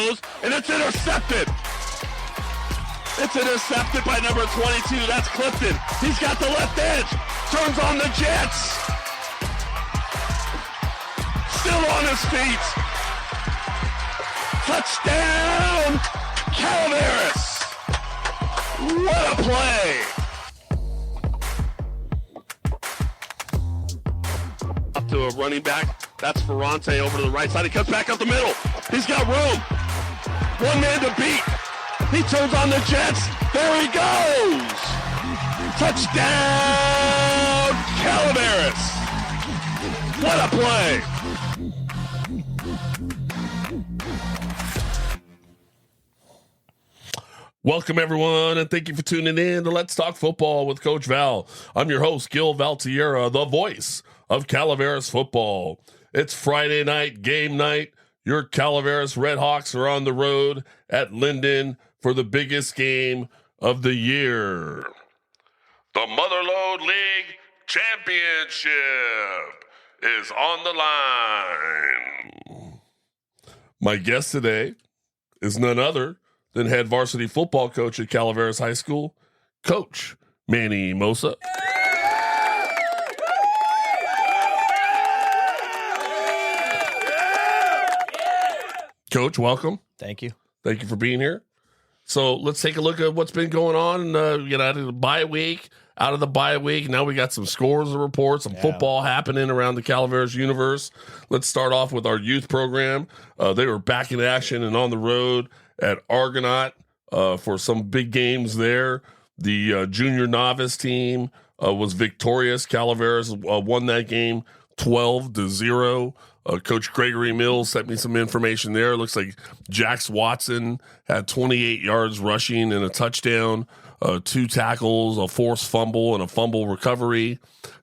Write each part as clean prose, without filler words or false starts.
throws, and it's intercepted. It's intercepted by number 22. That's Clifton. He's got the left edge. Turns on the Jets. Still on his feet. Touchdown, Calaveras. What a play. Up to a running back. That's Ferrante over to the right side. He cuts back up the middle. He's got room. One man to beat. He turns on the Jets. There he goes. Touchdown, Calaveras. What a play. Welcome, everyone, and thank you for tuning in to Let's Talk Football with Coach Val. I'm your host, Gil Valtierra, the voice of Calaveras football. It's Friday night, game night. Your Calaveras Redhawks are on the road at Linden for the biggest game of the year. The Motherlode League Championship is on the line. My guest today is none other than head varsity football coach at Calaveras High School, Coach Manny Mossa. Coach, welcome. Thank you. Thank you for being here. So let's take a look at what's been going on. Out of the bye week, now we got some scores to report, some football happening around the Calaveras universe. Let's start off with our youth program. They were back in action and on the road at Argonaut for some big games there. The junior novice team was victorious. Calaveras won that game 12-0. Coach Gregory Mills sent me some information there. It looks like Jax Watson had 28 yards rushing and a touchdown, 2 tackles, a forced fumble, and a fumble recovery.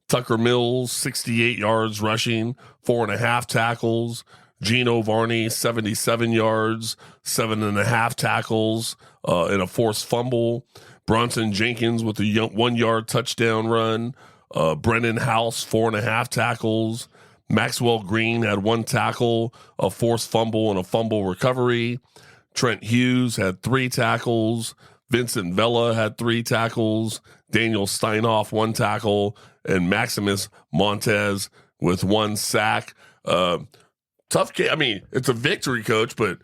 Tucker Mills, 68 yards rushing, 4.5 tackles. Gino Varney, 77 yards, 7.5 tackles, and a forced fumble. Bronson Jenkins with a 1-yard touchdown run. Brennan House, 4.5 tackles. Maxwell Green had 1 tackle, a forced fumble, and a fumble recovery. Trent Hughes had 3 tackles. Vincent Vella had 3 tackles. Daniel Steinhoff, 1 tackle. And Maximus Montez with 1 sack. Tough game. I mean, it's a victory, Coach, but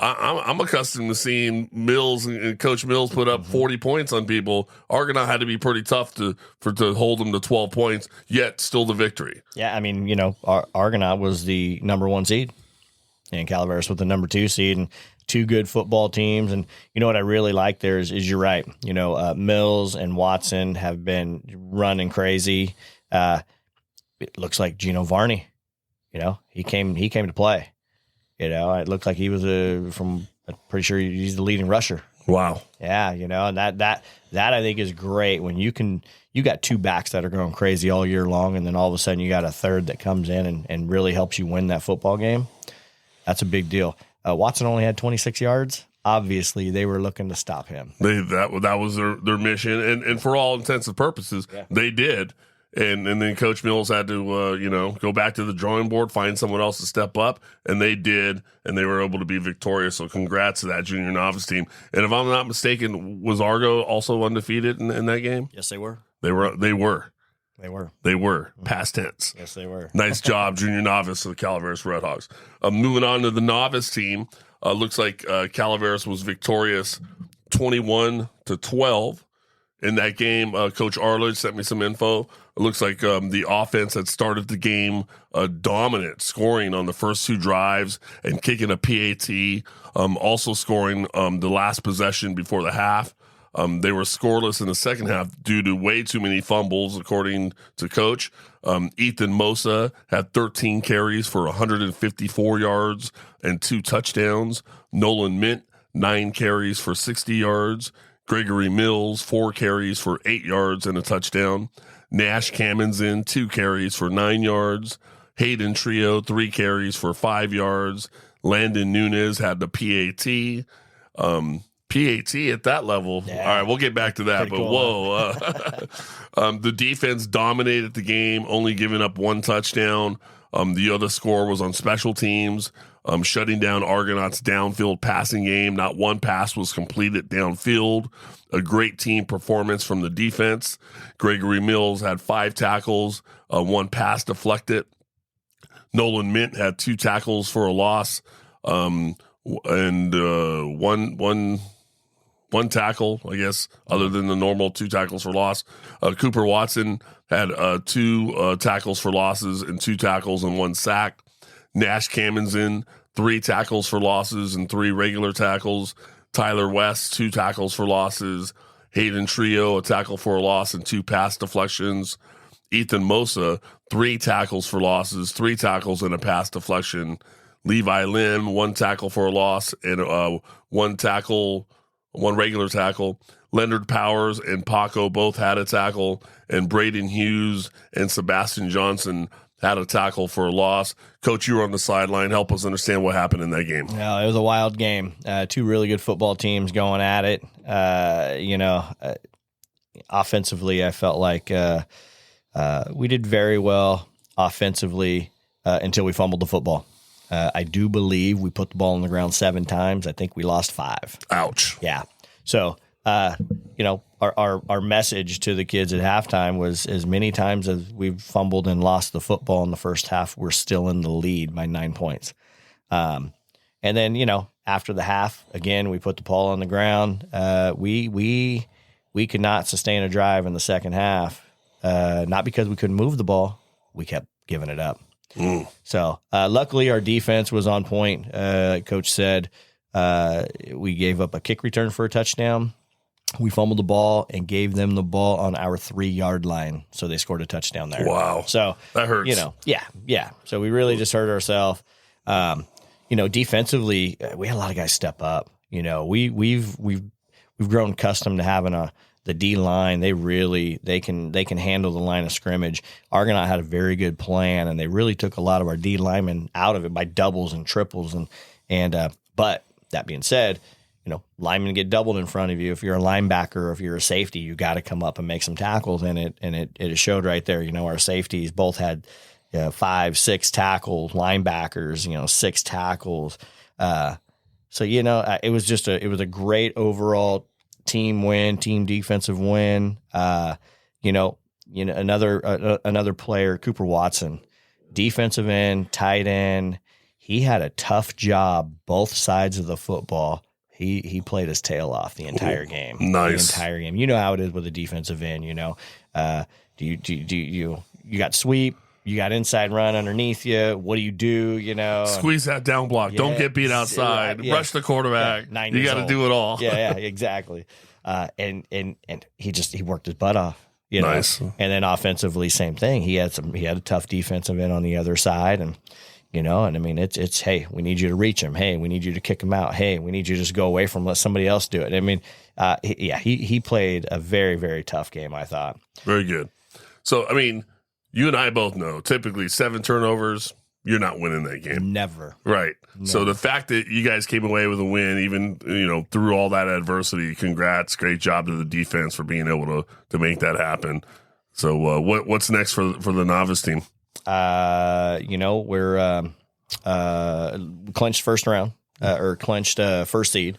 I'm accustomed to seeing Mills and Coach Mills put up 40 points on people. Argonaut had to be pretty tough to hold them to 12 points, yet still the victory. Yeah, I mean, Argonaut was the number 1 seed, and Calaveras with the number 2 seed, and 2 good football teams. And you know what I really like there is you're right. Mills and Watson have been running crazy. It looks like Gino Varney. He came to play. It looked like he was I'm pretty sure he's the leading rusher. Wow. Yeah, and that I think is great when you got 2 backs that are going crazy all year long, and then all of a sudden you got a third that comes in and really helps you win that football game. That's a big deal. Watson only had 26 yards. Obviously, they were looking to stop him. That was their mission, and for all intents and purposes, they did. And then Coach Mills had to, go back to the drawing board, find someone else to step up, and they did, and they were able to be victorious. So congrats to that junior novice team. And if I'm not mistaken, was Argo also undefeated in that game? Yes, they were. They were. They were. Past tense. Yes, they were. Nice job, junior novice of the Calaveras Redhawks. Moving on to the novice team, looks like Calaveras was victorious 21-12. In that game, Coach Arledge sent me some info. It looks like the offense had started the game dominant, scoring on the first 2 drives and kicking a PAT, also scoring the last possession before the half. They were scoreless in the second half due to way too many fumbles, according to Coach. Ethan Mossa had 13 carries for 154 yards and 2 touchdowns. Nolan Mint, 9 carries for 60 yards. Gregory Mills, 4 carries for 8 yards and a touchdown. Nash Kamenzen, 2 carries for 9 yards. Hayden Trio, 3 carries for 5 yards. Landon Nunez had the PAT. PAT at that level. Yeah. All right, we'll get back to that. Pretty cool, whoa. The defense dominated the game, only giving up 1 touchdown. The other score was on special teams, shutting down Argonauts' downfield passing game. Not one pass was completed downfield. A great team performance from the defense. Gregory Mills had 5 tackles, 1 pass deflected. Nolan Mint had 2 tackles for a loss, and one tackle, I guess, other than the normal 2 tackles for loss. Cooper Watson had 2 tackles for losses and 2 tackles and 1 sack. Nash Kamenzen, 3 tackles for losses and 3 regular tackles. Tyler West, 2 tackles for losses. Hayden Trio, a tackle for a loss and 2 pass deflections. Ethan Mossa, 3 tackles for losses, 3 tackles and a pass deflection. Levi Lim, 1 tackle for a loss and 1 tackle, 1 regular tackle. Leonard Powers and Paco both had a tackle, and Braden Hughes and Sebastian Johnson had a tackle for a loss. Coach, you were on the sideline. Help us understand what happened in that game. Yeah, it was a wild game. 2 really good football teams going at it. Offensively, I felt like we did very well offensively until we fumbled the football. I do believe we put the ball on the ground 7 times. I think we lost 5. Ouch. Yeah. So, our message to the kids at halftime was, as many times as we've fumbled and lost the football in the first half, we're still in the lead by 9 points. And then, after the half, again, we put the ball on the ground. We could not sustain a drive in the second half, not because we couldn't move the ball. We kept giving it up. So luckily our defense was on point. Coach said we gave up a kick return for a touchdown. We fumbled the ball and gave them the ball on our 3-yard line. So they scored a touchdown there. Wow. So that hurts. Yeah. So we really just hurt ourselves. Defensively, we had a lot of guys step up. We've grown accustomed to having the D line. They can handle the line of scrimmage. Argonaut had a very good plan, and they really took a lot of our D linemen out of it by doubles and triples. But that being said, linemen get doubled in front of you. If you're a linebacker or if you're a safety, you got to come up and make some tackles. And it showed right there. Our safeties both had 5, 6 tackles. Linebackers, 6 tackles. It was a great overall team win, team defensive win. Another player, Cooper Watson, defensive end, tight end. He had a tough job both sides of the football. He played his tail off the entire game. Nice. The entire game. You know how it is with a defensive end. You got sweep. You got inside run underneath you. What do you do? Squeeze that down block. Don't get beat outside. Yeah. Rush the quarterback. Yeah, you got to do it all. Yeah, exactly. And he worked his butt off. Nice. And then offensively, same thing. He had a tough defensive end on the other side, and it's hey, we need you to reach him. Hey, we need you to kick him out. Hey, we need you to just go away from, let somebody else do it. He played a very, very tough game, I thought. Very good. So, you and I both know typically 7 turnovers, you're not winning that game. Never. Right. Never. So the fact that you guys came away with a win, even, through all that adversity, congrats. Great job to the defense for being able to make that happen. So what's next for the novice team? We're clinched first round or clinched first seed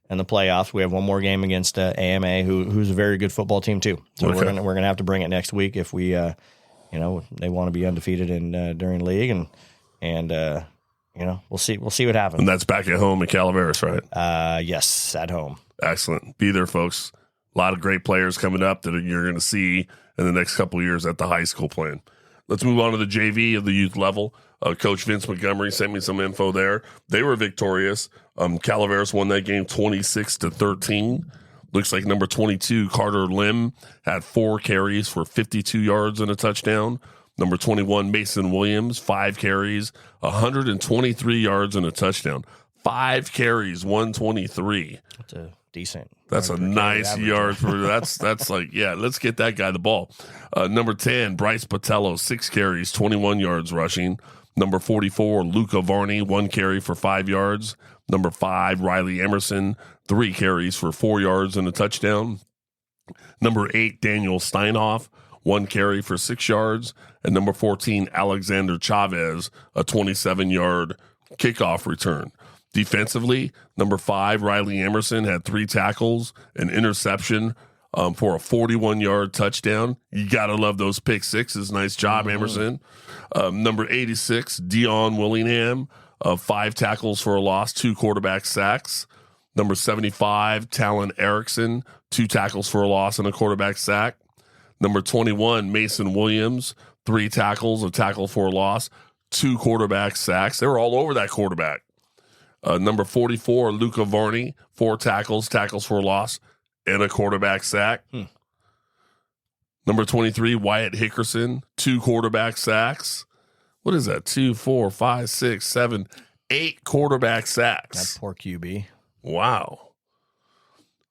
in the playoffs. We have one more game against AMA, who's a very good football team too. So we're gonna have to bring it next week if we they want to be undefeated during league, and we'll see what happens. And that's back at home at Calaveras, right? Yes, at home. Excellent. Be there, folks. A lot of great players coming up that you're going to see in the next couple of years at the high school plan. Let's move on to the JV of the youth level. Coach Vince Montgomery sent me some info there. They were victorious. Calaveras won that game 26-13. Looks like number 22, Carter Lim, had 4 carries for 52 yards and a touchdown. Number 21, Mason Williams, 5 carries, 123 yards and a touchdown. 5 carries, 123. That's a decent. That's a nice yard for that's like, yeah, let's get that guy the ball. Number 10, Bryce Patello, 6 carries, 21 yards rushing. Number 44, Luca Varney, 1 carry for 5 yards. Number 5, Riley Emerson, 3 carries for 4 yards and a touchdown. Number 8, Daniel Steinhoff, 1 carry for 6 yards. And number 14, Alexander Chavez, a 27-yard kickoff return. Defensively, number 5, Riley Emerson had 3 tackles, an interception for a 41-yard touchdown. You got to love those pick sixes. Nice job, Emerson. Number 86, Dion Willingham, 5 tackles for a loss, 2 quarterback sacks. Number 75, Talon Erickson, 2 tackles for a loss and a quarterback sack. Number 21, Mason Williams, 3 tackles, a tackle for a loss, 2 quarterback sacks. They were all over that quarterback. Number 44, Luca Varney, 4 tackles for a loss, and a quarterback sack. Number 23, Wyatt Hickerson, 2 quarterback sacks. What is that? 2, 4, 5, 6, 7, 8 quarterback sacks. That poor QB. Wow.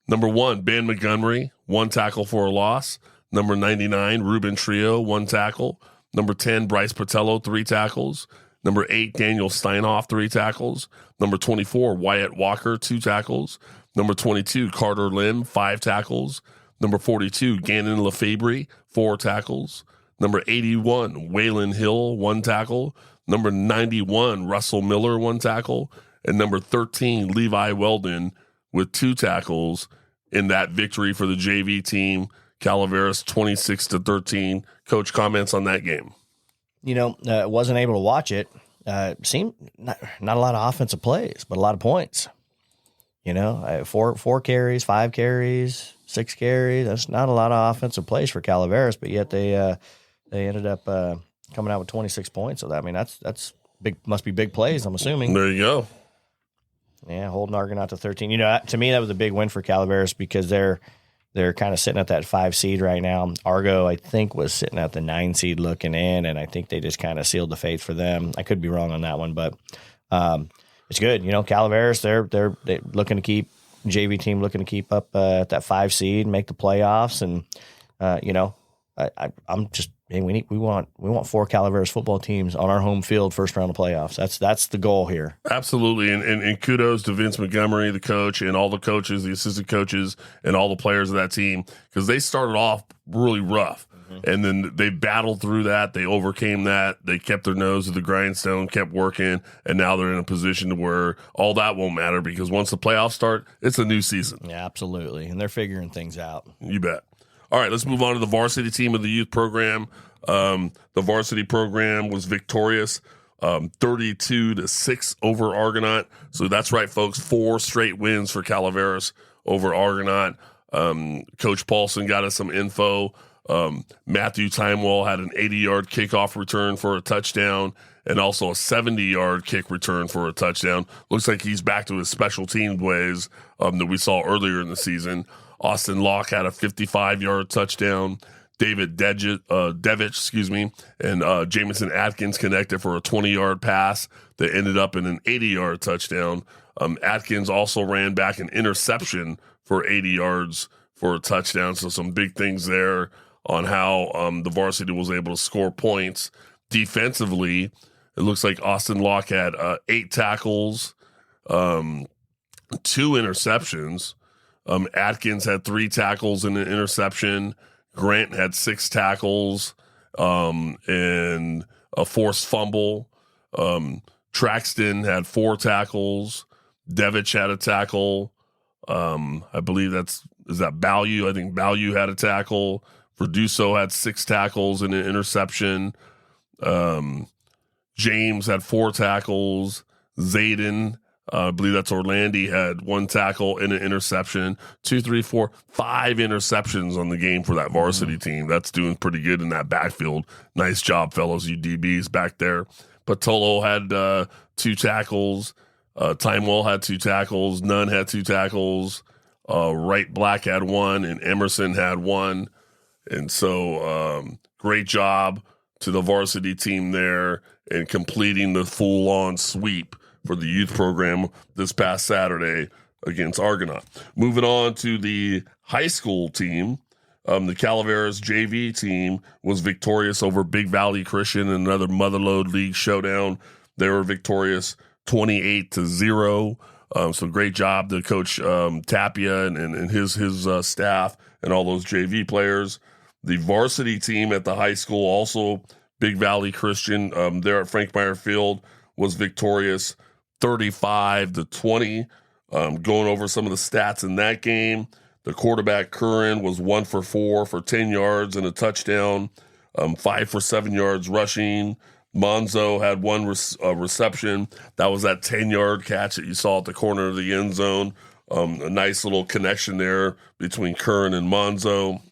Number 1, Ben Montgomery, 1 tackle for a loss. Number 99, Ruben Trio, 1 tackle. Number 10, Bryce Patello, 3 tackles. Number 8, Daniel Steinhoff, 3 tackles. Number 24, Wyatt Walker, 2 tackles. Number 22, Carter Lim, 5 tackles. Number 42, Gannon Lefebvre, 4 tackles. Number 81, Waylon Hill, 1 tackle. Number 91, Russell Miller, 1 tackle. And number 13, Levi Weldon with 2 tackles in that victory for the JV team. Calaveras 26-13. Coach, comments on that game? Wasn't able to watch it. Seemed not a lot of offensive plays, but a lot of points. 4 carries, 5 carries, 6 carries. That's not a lot of offensive plays for Calaveras, but yet they ended up coming out with 26 points. So that's big. Must be big plays, I'm assuming. There you go. Yeah, holding Argonaut to 13. To me, that was a big win for Calaveras because they're kind of sitting at that 5 seed right now. Argo, I think, was sitting at the 9 seed looking in, and I think they just kind of sealed the fate for them. I could be wrong on that one, but it's good. Calaveras, they're looking to keep JV team looking to keep up at that 5 seed, make the playoffs, and I'm just. Hey, we want 4 Calaveras football teams on our home field first round of playoffs. That's the goal here. Absolutely, and kudos to Vince Montgomery, the coach, and all the coaches, the assistant coaches, and all the players of that team because they started off really rough, and then they battled through that. They overcame that. They kept their nose to the grindstone, kept working, and now they're in a position to where all that won't matter because once the playoffs start, it's a new season. Yeah, absolutely, and they're figuring things out. You bet. All right, let's move on to the varsity team of the youth program. The varsity program was victorious, 32-6 over Argonaut. So that's right, folks. 4 straight wins for Calaveras over Argonaut. Coach Paulson got us some info. Matthew Timewell had an 80-yard kickoff return for a touchdown and also a 70-yard kick return for a touchdown. Looks like he's back to his special team ways that we saw earlier in the season. Austin Locke had a 55-yard touchdown. David Devich, and Jamison Atkins connected for a 20-yard pass that ended up in an 80-yard touchdown. Atkins also ran back an interception for 80 yards for a touchdown. So some big things there on how the varsity was able to score points. Defensively, it looks like Austin Locke had 8 tackles, 2 interceptions. Atkins had 3 tackles and an interception. Grant had 6 tackles and a forced fumble. Traxton had 4 tackles. Devich had a tackle. I believe is that Ballew? I think Ballew had a tackle. Verduso had 6 tackles and an interception. James had 4 tackles. Zayden, I believe that's Orlandi, had 1 tackle and an interception. 2, 3, 4, 5 interceptions on the game for that varsity team. That's doing pretty good in that backfield. Nice job, fellows, you DBs back there. Patolo had 2 tackles. Timewell had 2 tackles. Nunn had 2 tackles. Wright Black had 1, and Emerson had 1. And so great job to the varsity team there in completing the full-on sweep for the youth program this past Saturday against Argonaut. Moving on to the high school team, the Calaveras JV team was victorious over Big Valley Christian in another Motherlode League showdown. They were victorious 28-0. So great job to Coach Tapia and his staff and all those JV players. The varsity team at the high school, also Big Valley Christian, there at Frank Meyer Field, was victorious 35-20. Going over some of the stats in that game, the quarterback Curran was 1 for 4 for 10 yards and a touchdown, 5 for 7 yards rushing. Monzo had one reception. That was that 10-yard catch that you saw at the corner of the end zone. A nice little connection there between Curran and Monzo.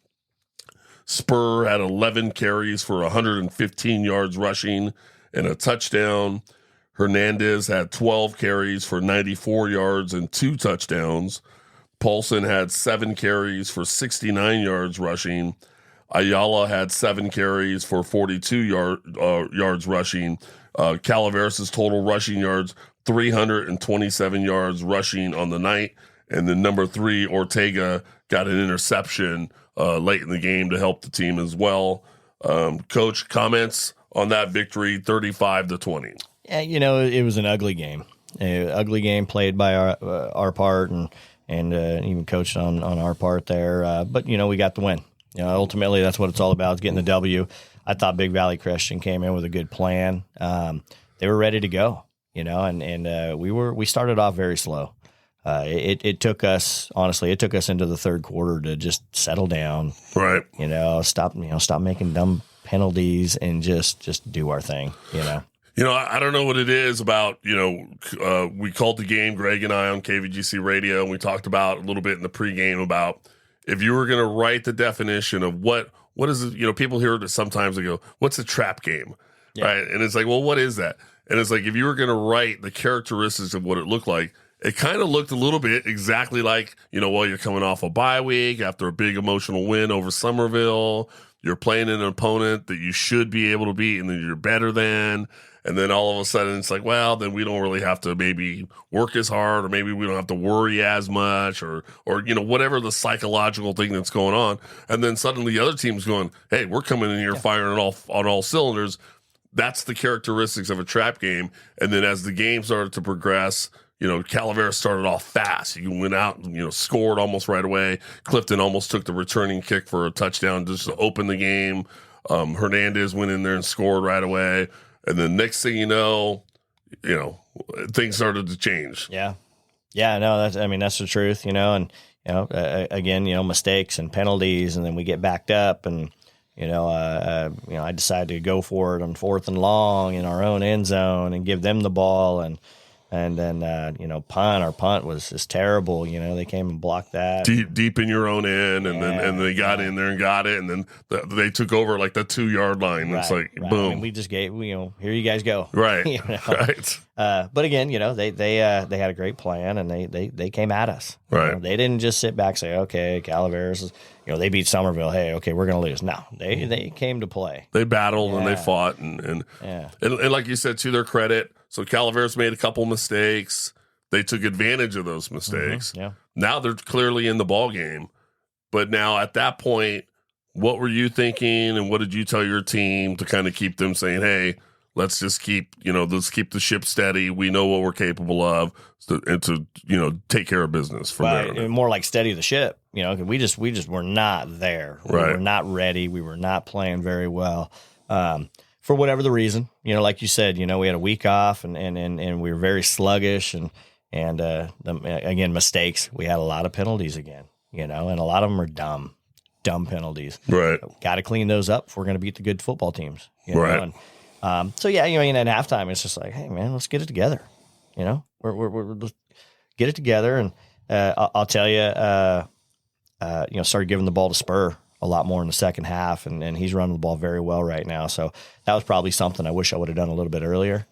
Spur had 11 carries for 115 yards rushing and a touchdown. Hernandez had 12 carries for 94 yards and 2 touchdowns. Paulson had 7 carries for 69 yards rushing. Ayala had 7 carries for 42 yards rushing. Calaveras' total rushing yards, 327 yards rushing on the night. And then number 3, Ortega, got an interception late in the game to help the team as well. Coach, comments on that victory, 35-20. Yeah, it was an ugly game. Ugly game played by our part and even coached on our part there. But, we got the win. Ultimately, that's what it's all about, is getting the W. I thought Big Valley Christian came in with a good plan. They were ready to go, and we started off very slow. It took us, honestly, into the third quarter to just settle down. Right. Stop making dumb penalties and just do our thing, I don't know what it is about, we called the game, Greg and I, on KVGC radio, and we talked about a little bit in the pregame about if you were going to write the definition of what is it, people hear it sometimes, they go, what's a trap game? Yeah. Right. And it's like, well, what is that? And it's like, if you were going to write the characteristics of what it looked like, it kind of looked a little bit exactly like, you're coming off a bye week after a big emotional win over Somerville. You're playing an opponent that you should be able to beat and then you're better than. And then all of a sudden it's like, well, then we don't really have to maybe work as hard, or maybe we don't have to worry as much, or whatever the psychological thing that's going on. And then suddenly the other team's going, hey, we're coming in here firing on all cylinders. That's the characteristics of a trap game. And then as the game started to progress, Calaveras started off fast. You went out and, scored almost right away. Clifton almost took the returning kick for a touchdown just to open the game. Hernandez went in there and scored right away. And then next thing you know, things started to change. Yeah. Yeah, no, that's the truth, and, again, mistakes and penalties, and then we get backed up, and, I decided to go for it on 4th and long in our own end zone and give them the ball, and then, our punt was just terrible. They came and blocked that. Deep in your own end, and then they got in there and got it, and then they took over like the 2-yard line. Right, it's like, boom. We just gave, here you guys go. Right, right. But again, they had a great plan, and they came at us. Right. They didn't just sit back and say, okay, Calaveras, they beat Somerville. Hey, okay, we're going to lose. No, they came to play. They battled and they fought, and like you said, to their credit, so Calaveras made a couple mistakes. They took advantage of those mistakes. Mm-hmm. Yeah. Now they're clearly in the ball game. But now at that point, what were you thinking, and what did you tell your team to kind of keep them saying, hey, let's just keep the ship steady. We know what we're capable of, and to take care of business from there. More like steady the ship. We just were not there. We were not ready. We were not playing very well. For whatever the reason, like you said, we had a week off and we were very sluggish and again, mistakes. We had a lot of penalties again, and a lot of them are dumb penalties. Right. Got to clean those up if we're going to beat the good football teams. Right. And, so yeah, at halftime, it's just like, hey man, let's get it together. We're let's get it together. And, I'll tell you, started giving the ball to Spur a lot more in the second half, and he's running the ball very well right now. So that was probably something I wish I would have done a little bit earlier.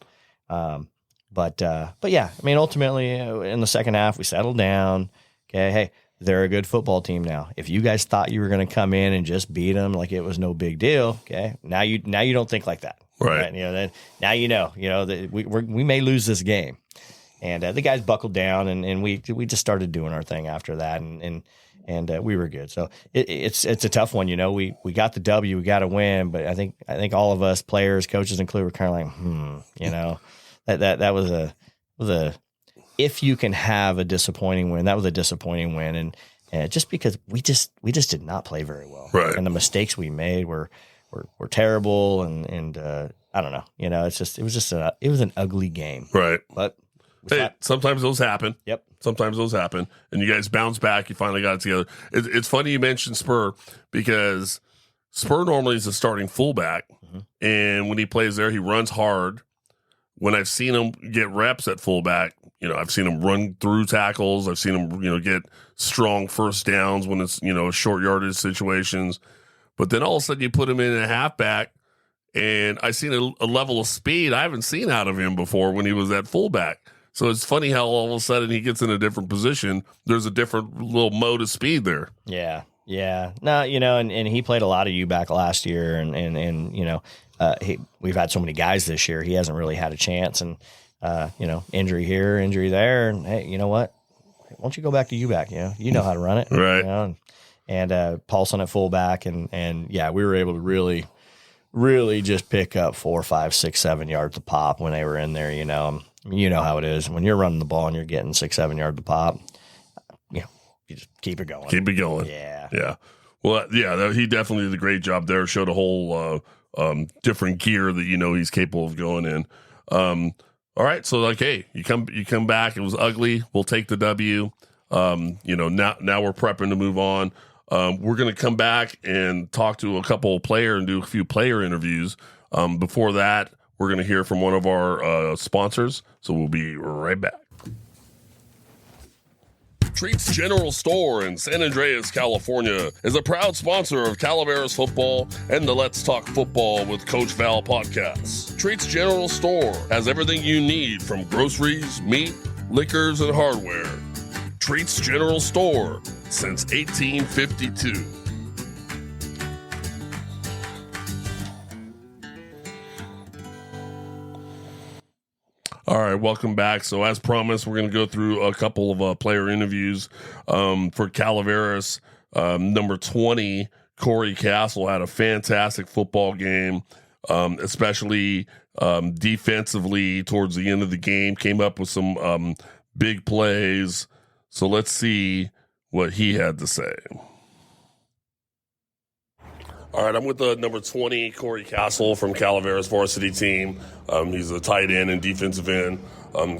But yeah, ultimately in the second half, we settled down. Okay. Hey, they're a good football team now. If you guys thought you were going to come in and just beat them like it was no big deal. Okay. Now you don't think like that. Right. Then now that we may lose this game. And the guys buckled down, and we just started doing our thing after that, and we were good. So it's a tough one, We got the W, we got to win, but I think all of us players, coaches included, were kind of like, that was a if you can have a disappointing win, that was a disappointing win, And just because we just did not play very well. Right. And the mistakes we made were terrible. And I don't know, it was an ugly game. Right. But hey, sometimes those happen. Yep. Sometimes those happen, and you guys bounce back. You finally got it together. It's funny you mentioned Spur, because Spur normally is a starting fullback, and when he plays there, he runs hard. When I've seen him get reps at fullback, I've seen him run through tackles. I've seen him, get strong first downs when it's, short yardage situations. But then all of a sudden you put him in a halfback, and I seen a level of speed I haven't seen out of him before when he was at fullback. So it's funny how all of a sudden he gets in a different position. There's a different little mode of speed there. Yeah. Yeah. No, and he played a lot of U-back last year, and we've had so many guys this year. He hasn't really had a chance, and, injury here, injury there. And hey, you know what? Why don't you go back to U-back? You know how to run it. Right. And Paulson at fullback. And yeah, we were able to really just pick up 4, 5, 6, 7 yards a pop when they were in there. You know how it is when you're running the ball and you're getting 6, 7 yards a pop. You just keep it going. Keep it going. Yeah. Yeah. Well, yeah, he definitely did a great job there. Showed a whole different gear that he's capable of going in. All right, so hey, you come back. It was ugly. We'll take the W. Now we're prepping to move on. We're going to come back and talk to a couple of players and do a few player interviews. Before that, we're going to hear from one of our sponsors. So we'll be right back. Treats General Store in San Andreas, California is a proud sponsor of Calaveras football and the Let's Talk Football with Coach Val podcast. Treats General Store has everything you need from groceries, meat, liquors, and hardware. Treats General Store since 1852. All right, welcome back. So as promised, we're going to go through a couple of player interviews for Calaveras. Number 20, Corey Castle, had a fantastic football game, especially defensively towards the end of the game, came up with some big plays. So let's see what he had to say. All right, I'm with the number 20, Corey Castle from Calaveras varsity team. He's a tight end and defensive end.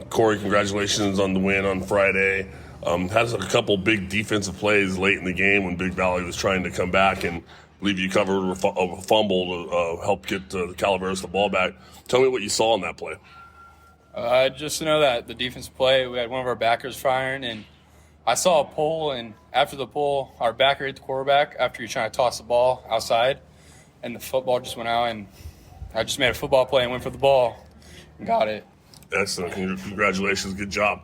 Corey, congratulations on the win on Friday. Had a couple big defensive plays late in the game when Big Valley was trying to come back, and I believe you covered a fumble to help get the Calaveras the ball back. Tell me what you saw in that play. Just to know that the defensive play, we had one of our backers firing, and I saw a pull, and after the pull, our backer hit the quarterback after you're trying to toss the ball outside, and the football just went out, and I just made a football play and went for the ball and got it. Excellent. Congratulations. Good job.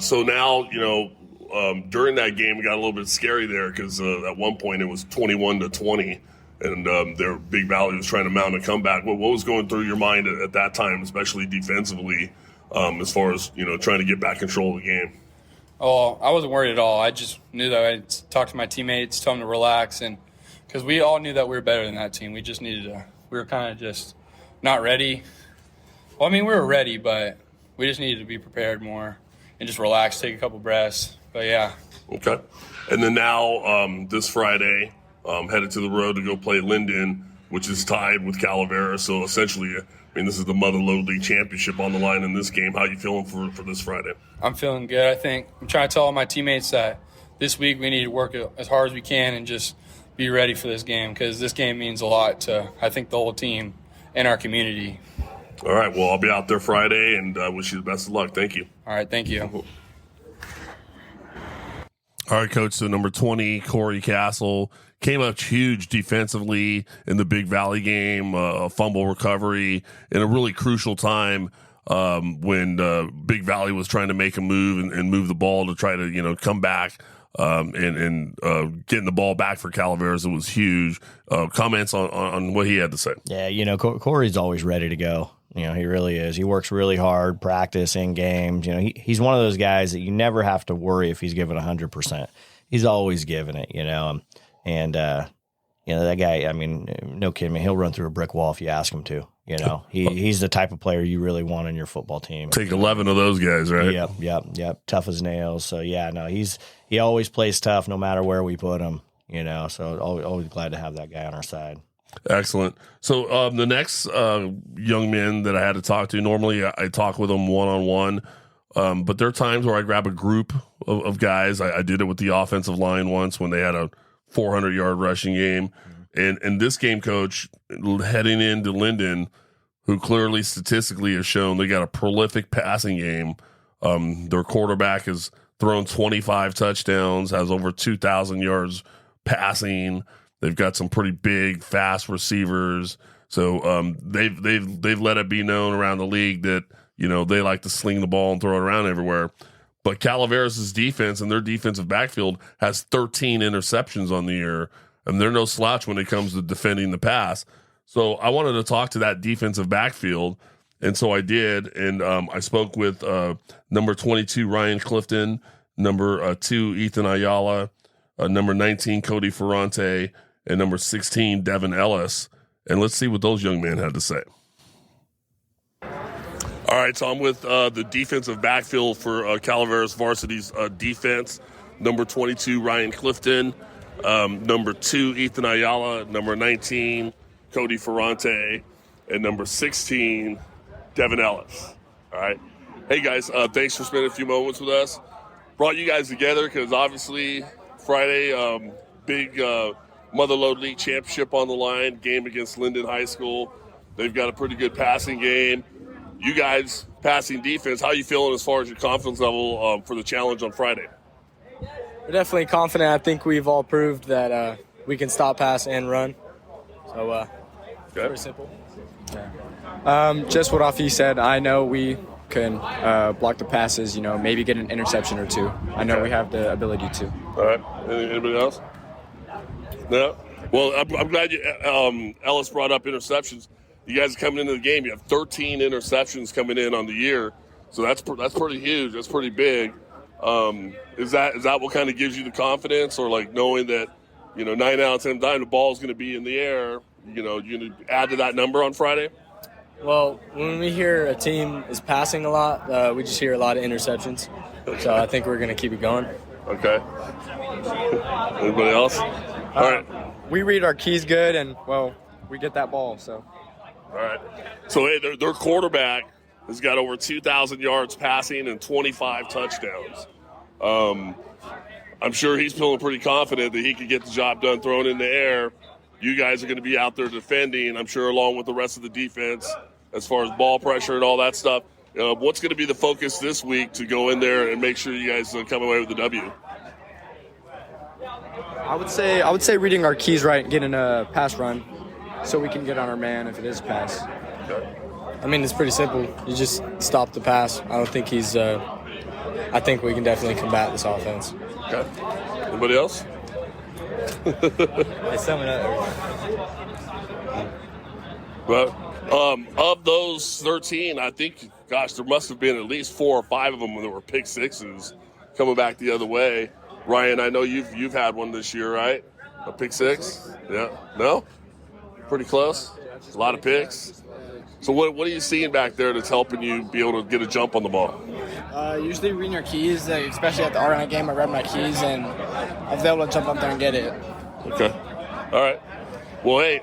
So now, during that game, it got a little bit scary there because at one point it was 21-20, and their Big Valley was trying to mount a comeback. What was going through your mind at that time, especially defensively, as far as, trying to get back control of the game? Oh, I wasn't worried at all. I just knew that I had to talk to my teammates, tell them to relax, and because we all knew that we were better than that team. We just needed to – we were kind of just not ready. Well, I mean, we were ready, but we just needed to be prepared more and just relax, take a couple breaths. But, yeah. Okay. And then now this Friday, headed to the road to go play Linden, which is tied with Calaveras. So, essentially, this is the Motherlode League Championship on the line in this game. How are you feeling for this Friday? I'm feeling good. I think I'm trying to tell all my teammates that this week we need to work as hard as we can and just be ready for this game because this game means a lot to, I think, the whole team and our community. All right. Well, I'll be out there Friday, and I wish you the best of luck. Thank you. All right. Thank you. All right, Coach. So number 20, Corey Castle, came up huge defensively in the Big Valley game, a fumble recovery in a really crucial time when Big Valley was trying to make a move and move the ball to try to, come back and getting the ball back for Calaveras. It was huge. Comments on what he had to say. Yeah, Corey's always ready to go. He really is. He works really hard, practice in games. He's one of those guys that you never have to worry if he's giving 100%. He's always giving it, and You know, that guy, I mean, no kidding me, he'll run through a brick wall if you ask him to. You know, he's the type of player you really want on your football team. Take 11 of those guys, right? Yep. Tough as nails. So, yeah, no, he always plays tough no matter where we put him, you know, so always glad to have that guy on our side. Excellent. So the next young man that I had to talk to, normally I talk with them one-on-one, but there are times where I grab a group of guys. I did it with the offensive line once when they had a 400-yard rushing game. And this game coach, heading into Linden, who clearly statistically has shown they got a prolific passing game. Their quarterback has thrown 25 touchdowns, has over 2,000 yards passing. They've got some pretty big, fast receivers. So they've let it be known around the league that, you know, they like to sling the ball and throw it around everywhere. But Calaveras' defense and their defensive backfield has 13 interceptions on the year, and they're no slouch when it comes to defending the pass. So I wanted to talk to that defensive backfield, and so I did. And I spoke with number 22, Ryan Clifton, number 2, Ethan Ayala, number 19, Cody Ferrante, and number 16, Devin Ellis. And let's see what those young men had to say. All right, so I'm with the defensive backfield for Calaveras Varsity's defense. Number 22, Ryan Clifton. Number 2, Ethan Ayala. Number 19, Cody Ferrante. And number 16, Devin Ellis. All right. Hey, guys, thanks for spending a few moments with us. Brought you guys together because obviously Friday, big Motherlode League Championship on the line, game against Linden High School. They've got a pretty good passing game. You guys, passing defense, how are you feeling as far as your confidence level for the challenge on Friday? We're definitely confident. I think we've all proved that we can stop, pass, and run. So, very simple. Yeah. Just what Afi said, I know we can block the passes, you know, maybe get an interception or two. I know we have the ability to. All right. Anybody else? No? Well, I'm glad you, Ellis brought up interceptions. You guys are coming into the game. You have 13 interceptions coming in on the year, so that's pretty huge. That's pretty big. Is that what kind of gives you the confidence, or like knowing that, you know, 9 out of 10 times the ball is going to be in the air? You know, you're going to add to that number on Friday? Well, when we hear a team is passing a lot, we just hear a lot of interceptions. So I think we're going to keep it going. Okay. Anybody else? All right. We read our keys good, and, well, we get that ball, so. All right. So, hey, their quarterback has got over 2,000 yards passing and 25 touchdowns. I'm sure he's feeling pretty confident that he could get the job done throwing in the air. You guys are going to be out there defending, I'm sure, along with the rest of the defense as far as ball pressure and all that stuff. What's going to be the focus this week to go in there and make sure you guys come away with the W? I would say reading our keys right and getting a pass run so we can get on our man if it is pass. Okay. I mean, it's pretty simple. You just stop the pass. I don't think he's I think we can definitely combat this offense. Okay. Anybody else? It's summing up. But of those 13, I think, gosh, there must have been at least 4 or 5 of them that were pick sixes coming back the other way. Ryan, I know you've had one this year, right? A pick six? Yeah. No? Pretty close? A lot of picks? So what are you seeing back there that's helping you be able to get a jump on the ball? Usually reading your keys, especially at the Argonite game, I read my keys, and I was able to jump up there and get it. Okay. All right. Well, hey,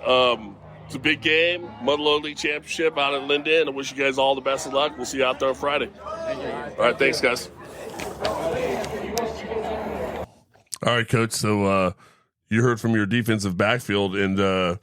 it's a big game, Motherlode League Championship out at Linden. I wish you guys all the best of luck. We'll see you out there on Friday. All right, thanks, guys. All right, Coach. So you heard from your defensive backfield, and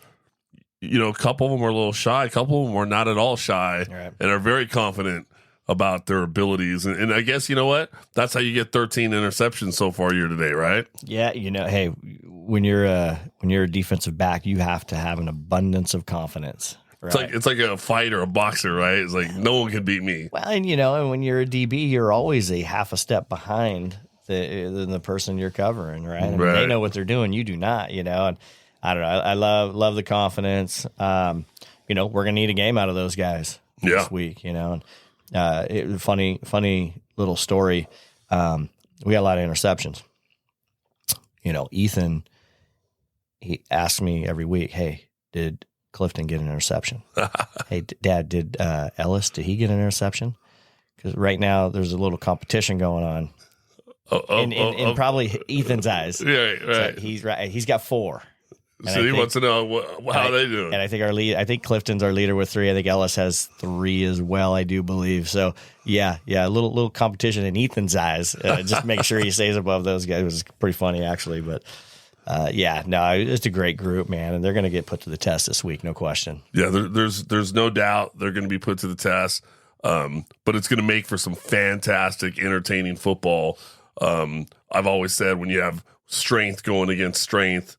you know, a couple of them are a little shy. A couple of them are not at all shy, right, and are very confident about their abilities. And I guess, you know what? That's how you get 13 interceptions so far here today, right? Yeah, you know, hey, when you're a defensive back, you have to have an abundance of confidence. Right? It's like a fight or a boxer, right? It's like no one can beat me. Well, and you know, and when you're a DB, you're always a half a step behind the person you're covering, right? I mean, right. They know what they're doing, you do not, you know. And I don't know, I love the confidence. You know, we're gonna need a game out of those guys this week, you know. And funny little story. We got a lot of interceptions. You know, Ethan he asks me every week, hey, did Clifton get an interception? Hey, Dad, did Ellis, did he get an interception? Because right now there's a little competition going on. In probably Ethan's eyes. Yeah, right. So he's right. He's got 4. So he wants to know how they do. And I think I think Clifton's our leader with 3. I think Ellis has 3 as well, I do believe. So yeah, a little competition in Ethan's eyes. Just make sure he stays above those guys. It was pretty funny actually, but it's a great group, man, and they're going to get put to the test this week, no question. Yeah, there's no doubt they're going to be put to the test, but it's going to make for some fantastic, entertaining football. I've always said when you have strength going against strength,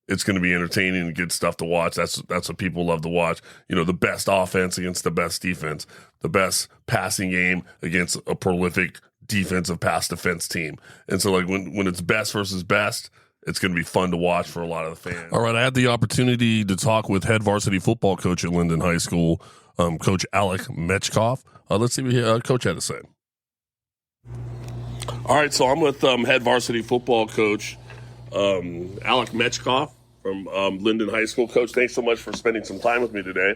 it's going to be entertaining and good stuff to watch. That's what people love to watch. You know, the best offense against the best defense, the best passing game against a prolific defensive pass defense team. And so, like, when it's best versus best, it's going to be fun to watch for a lot of the fans. All right, I had the opportunity to talk with head varsity football coach at Linden High School, Coach Alek Mechikoff. Let's see what Coach had to say. All right, so I'm with head varsity football coach Alek Mechikoff from Linden High School. Coach, thanks so much for spending some time with me today.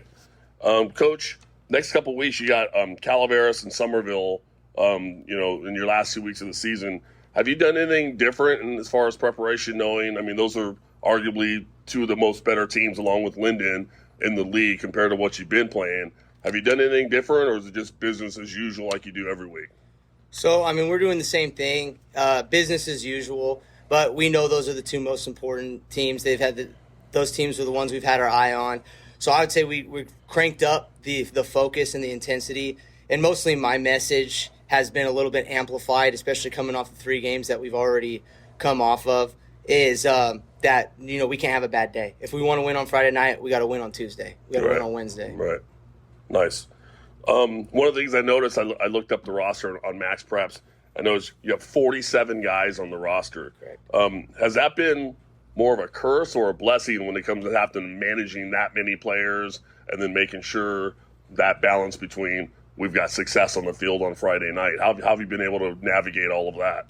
Coach, next couple weeks you got Calaveras and Somerville, in your last 2 weeks of the season. Have you done anything different as far as preparation, knowing, I mean, those are arguably 2 of the most better teams along with Linden in the league compared to what you've been playing. Have you done anything different, or is it just business as usual like you do every week? So, I mean, we're doing the same thing, business as usual, but we know those are the 2 most important teams. Those teams are the ones we've had our eye on. So I would say we cranked up the focus and the intensity, and mostly my message has been a little bit amplified, especially coming off the 3 games that we've already come off of, is that, we can't have a bad day. If we want to win on Friday night, we got to win on Tuesday. We got to win on Wednesday. Right. Nice. One of the things I noticed, I looked up the roster on Max Preps. I noticed you have 47 guys on the roster. Has that been more of a curse or a blessing when it comes to having managing that many players and then making sure that balance between we've got success on the field on Friday night? How have you been able to navigate all of that?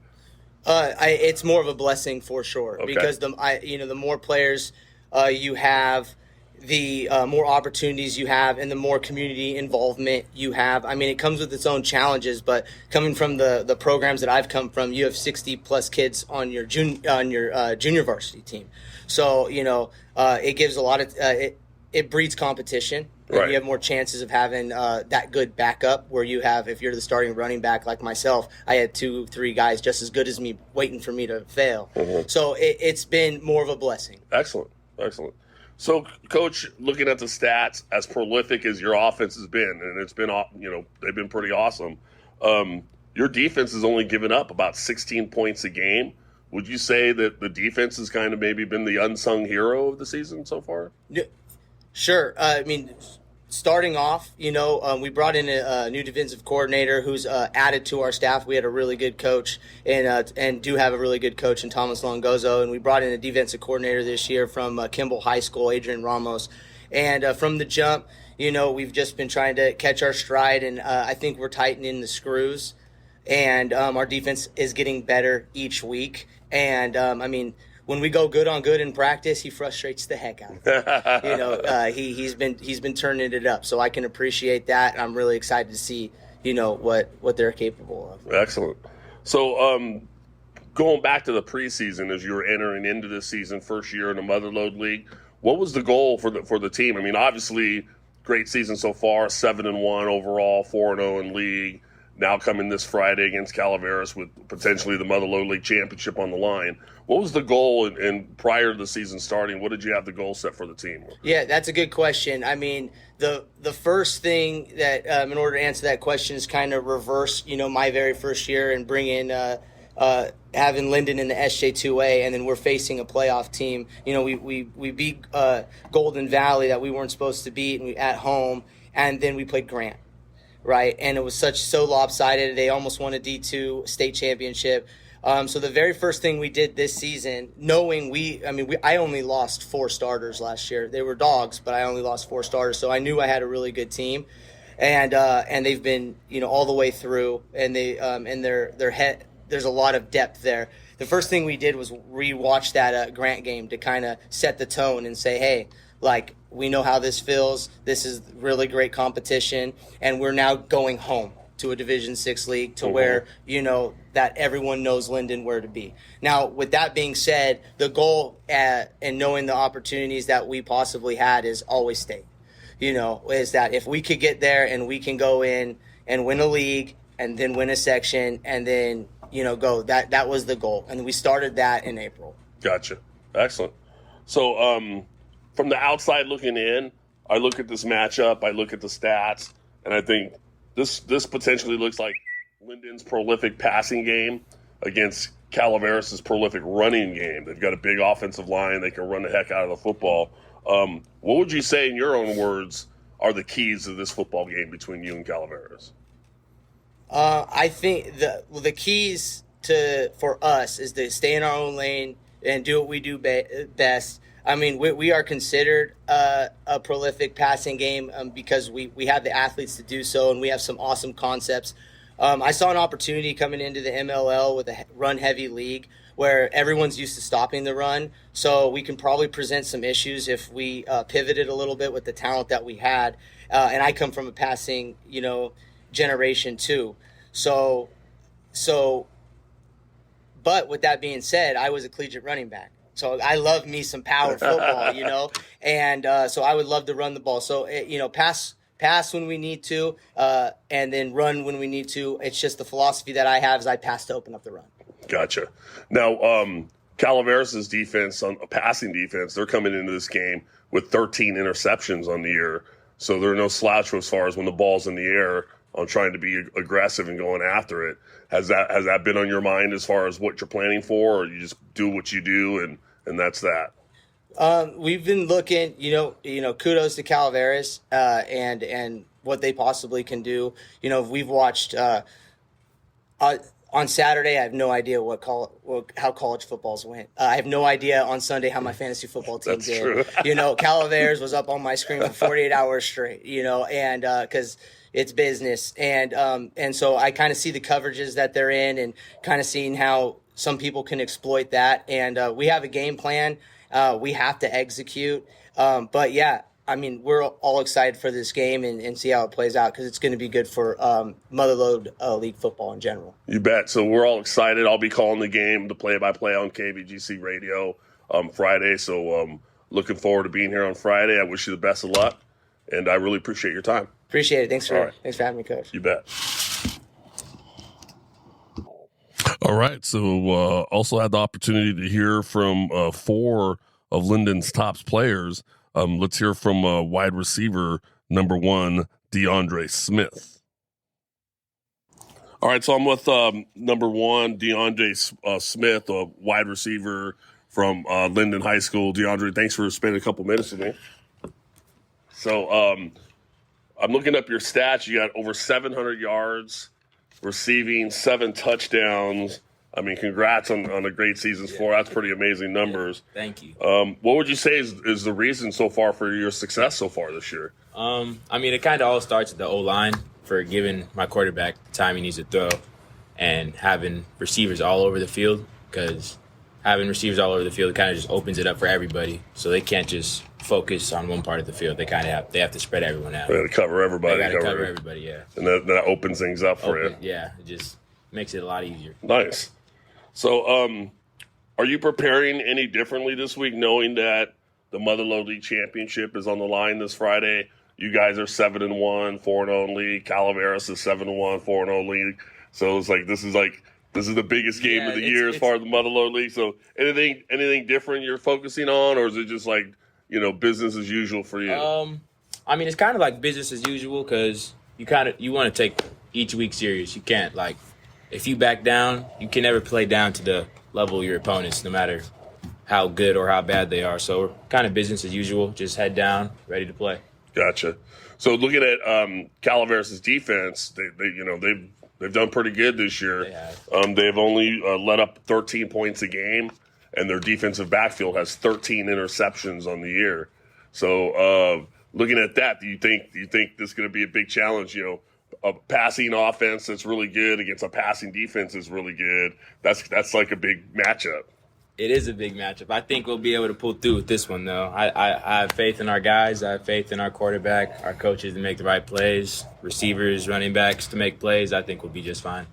It's more of a blessing for sure, because the more players you have, the more opportunities you have, and the more community involvement you have. I mean, it comes with its own challenges, but coming from the programs that I've come from, you have 60 plus kids on your junior varsity team. So it gives a lot of it breeds competition. And you have more chances of having that good backup where you have, if you're the starting running back like myself, I had 2-3 guys just as good as me waiting for me to fail. Mm-hmm. So it's been more of a blessing. Excellent. So, Coach, looking at the stats, as prolific as your offense has been, and it's been, they've been pretty awesome, your defense has only given up about 16 points a game. Would you say that the defense has kind of maybe been the unsung hero of the season so far? Sure. I mean, starting off, we brought in a new defensive coordinator who's added to our staff. We had a really good coach and do have a really good coach in Thomas Longozo. And we brought in a defensive coordinator this year from Kimball High School, Adrian Ramos. And from the jump, we've just been trying to catch our stride. And I think we're tightening the screws. And our defense is getting better each week. And, when we go good on good in practice, he frustrates the heck out of me. He's been turning it up, so I can appreciate that. I'm really excited to see, what they're capable of. Excellent. So, going back to the preseason, as you were entering into this season, first year in the Motherlode League, what was the goal for the team? I mean, obviously, great season so far, 7-1 overall, 4-0 in league. Now coming this Friday against Calaveras with potentially the Motherlode League Championship on the line. What was the goal, and prior to the season starting, what did you have the goal set for the team? Yeah, that's a good question. I mean, the first thing that, in order to answer that question, is kind of reverse, my very first year and bring in having Linden in the SJ2A, and then we're facing a playoff team. We beat Golden Valley that we weren't supposed to beat at home, and then we played Grant. Right, and it was so lopsided. They almost won a D2 state championship. So the very first thing we did this season, knowing I only lost 4 starters last year. They were dogs, but I only lost 4 starters. So I knew I had a really good team, and they've been all the way through. And there's a lot of depth there. the first thing we did was rewatch that Grant game to kind of set the tone and say, hey, like, we know how this feels. This is really great competition, and we're now going home to a Division VI league to where, that everyone knows Linden where to be. Now, with that being said, the goal and knowing the opportunities that we possibly had is always state. Is that if we could get there and we can go in and win a league and then win a section and then, go, that was the goal. And we started that in April. Gotcha. Excellent. So from the outside looking in, I look at this matchup, I look at the stats, and I think this potentially looks like Linden's prolific passing game against Calaveras' prolific running game. They've got a big offensive line. They can run the heck out of the football. What would you say, in your own words, are the keys to this football game between you and Calaveras? I think the keys for us is to stay in our own lane and do what we do best. I mean, we are considered a prolific passing game because we have the athletes to do so, and we have some awesome concepts. I saw an opportunity coming into the MLL with a run-heavy league where everyone's used to stopping the run, so we can probably present some issues if we pivoted a little bit with the talent that we had. And I come from a passing, generation too. So, but with that being said, I was a collegiate running back. So I love me some power football, and so I would love to run the ball. So, pass when we need to, and then run when we need to. It's just the philosophy that I have is I pass to open up the run. Gotcha. Now, Calaveras' defense, on a passing defense, they're coming into this game with 13 interceptions on the year. So they're no slouch as far as when the ball's in the air on trying to be aggressive and going after it. Has that been on your mind as far as what you're planning for, or you just do what you do and that's that? We've been looking, kudos to Calaveras and what they possibly can do. We've watched on Saturday. I have no idea how college footballs went. I have no idea on Sunday how my fantasy football team That's did. True. Calaveras was up on my screen for 48 hours straight. And because it's business, and so I kind of see the coverages that they're in, and kind of seeing how some people can exploit that. And we have a game plan. We have to execute. But yeah, I mean, we're all excited for this game and see how it plays out because it's going to be good for Motherlode League football in general. You bet. So we're all excited. I'll be calling the game, the play-by-play on KVGC Radio Friday. So looking forward to being here on Friday. I wish you the best of luck, and I really appreciate your time. Appreciate it. Thanks for having me, Coach. You bet. All right. So also had the opportunity to hear from 4 of Linden's top players. Let's hear from wide receiver number 1, DeAndre Smith. All right, so I'm with number 1, DeAndre Smith, a wide receiver from Linden High School. DeAndre, thanks for spending a couple minutes with me. So I'm looking up your stats. You got over 700 yards, receiving 7 touchdowns. I mean, congrats on a great season for. That's pretty amazing numbers. Thank you. What would you say is the reason so far for your success so far this year? I mean, it kind of all starts at the O-line for giving my quarterback the time he needs to throw and having receivers all over the field, because having receivers all over the field kind of just opens it up for everybody, so they can't just focus on one part of the field. They have to spread everyone out. They got to cover everybody. They got to cover everybody, yeah. And that opens things up for you. Yeah, it just makes it a lot easier. Nice. So, are you preparing any differently this week, knowing that the Motherlode League Championship is on the line this Friday? You guys are 7-1, 4-0 league. Calaveras is 7-1, 4-0 league. So it's like this is the biggest game of the year as far as the Motherlode League. So anything different you're focusing on, or is it just like business as usual for you? I mean, it's kind of like business as usual because you want to take each week serious. You can't if you back down, you can never play down to the level of your opponents, no matter how good or how bad they are. So we're kind of business as usual, just head down, ready to play. Gotcha. So looking at Calaveras' defense, they've done pretty good this year. They have. They've only let up 13 points a game, and their defensive backfield has 13 interceptions on the year. So looking at that, do you think this is going to be a big challenge? a passing offense that's really good against a passing defense is really good. That's like a big matchup. It is a big matchup. I think we'll be able to pull through with this one, though. I have faith in our guys. I have faith in our quarterback, our coaches to make the right plays, receivers, running backs to make plays. I think we'll be just fine.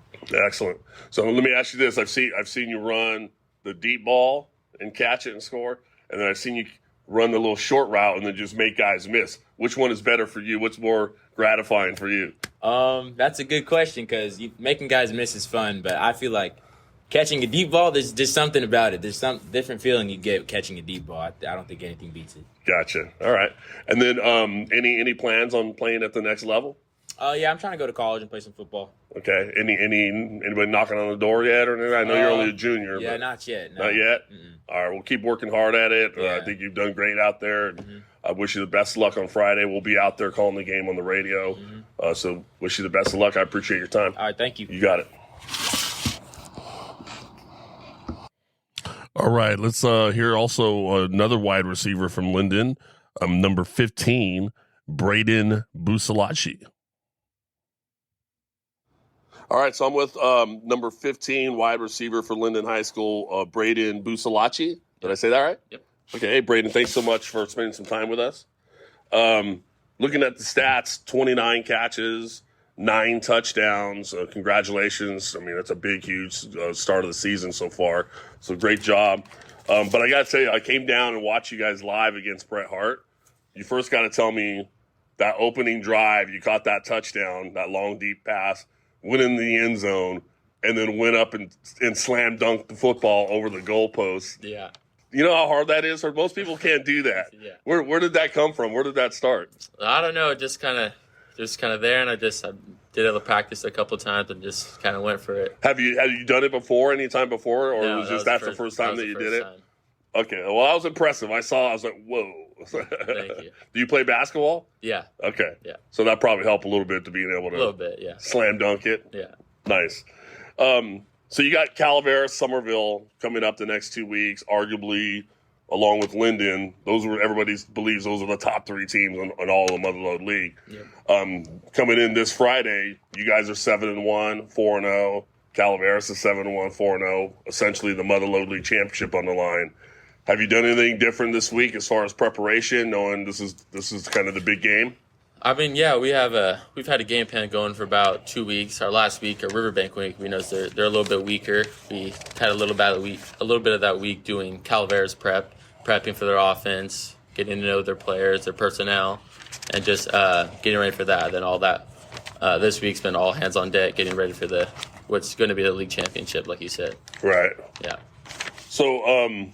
Excellent. So let me ask you this: I've seen you run the deep ball and catch it and score, and then I've seen you run the little short route and then just make guys miss. Which one is better for you? What's more gratifying for you? That's a good question because making guys miss is fun, but I feel like catching a deep ball, there's just something about it. There's some different feeling you get catching a deep ball. I don't think anything beats it. Gotcha. All right. And then any plans on playing at the next level? Yeah, I'm trying to go to college and play some football. Okay. Anybody knocking on the door yet or anything? I know you're only a junior. Yeah, but not yet. No. Not yet? Mm-mm. All right. We'll keep working hard at it. Yeah. I think you've done great out there. Mm-hmm. I wish you the best of luck on Friday. We'll be out there calling the game on the radio. Mm-hmm. So wish you the best of luck. I appreciate your time. All right, thank you. You got it. All right, let's hear also another wide receiver from Linden, number 15, Braden Busalachi. All right, so I'm with number 15, wide receiver for Linden High School, Braden Busalachi. Did I say that right? Yep. Okay, hey, Braden, thanks so much for spending some time with us. Looking at the stats, 29 catches, 9 touchdowns. Congratulations. I mean, that's a big, huge start of the season so far. So great job. But I got to tell you, I came down and watched you guys live against Bret Hart. You first got to tell me that opening drive, you caught that touchdown, that long, deep pass, went in the end zone, and then went up and slam dunked the football over the goalpost. Yeah. You know how hard that is? Or most people can't do that. Yeah. Where did that come from? Where did that start? I don't know. It just kind of there, and I did it practice a couple times and just kind of went for it. Have you done it before? Any time before, or No, was just that's the first time that you did it? Time. Okay, well, that was impressive. I was like, whoa. Thank you. Do you play basketball? Yeah, Okay. Yeah. So that probably helped a little bit to being able a little to bit. Yeah, slam dunk it. yeah. Nice. So you got Calaveras, Somerville coming up the next 2 weeks, arguably along with Linden. Everybody believes those are the top 3 teams on all of the Motherlode League. Yep. Coming in this Friday, you guys are 7-1, 4-0. Calaveras is 7-1, 4-0. Essentially the Motherlode League Championship on the line. Have you done anything different this week as far as preparation, knowing this is kind of the big game? I mean, yeah, we've had a game plan going for about 2 week. Our last week, our Riverbank week, we know they're a little bit weaker. We had a little bit of that week doing Calaveras prepping for their offense, getting to know their players, their personnel, and just getting ready for that. Then all that this week's been all hands on deck, getting ready for what's going to be the league championship, like you said. Right. Yeah. So,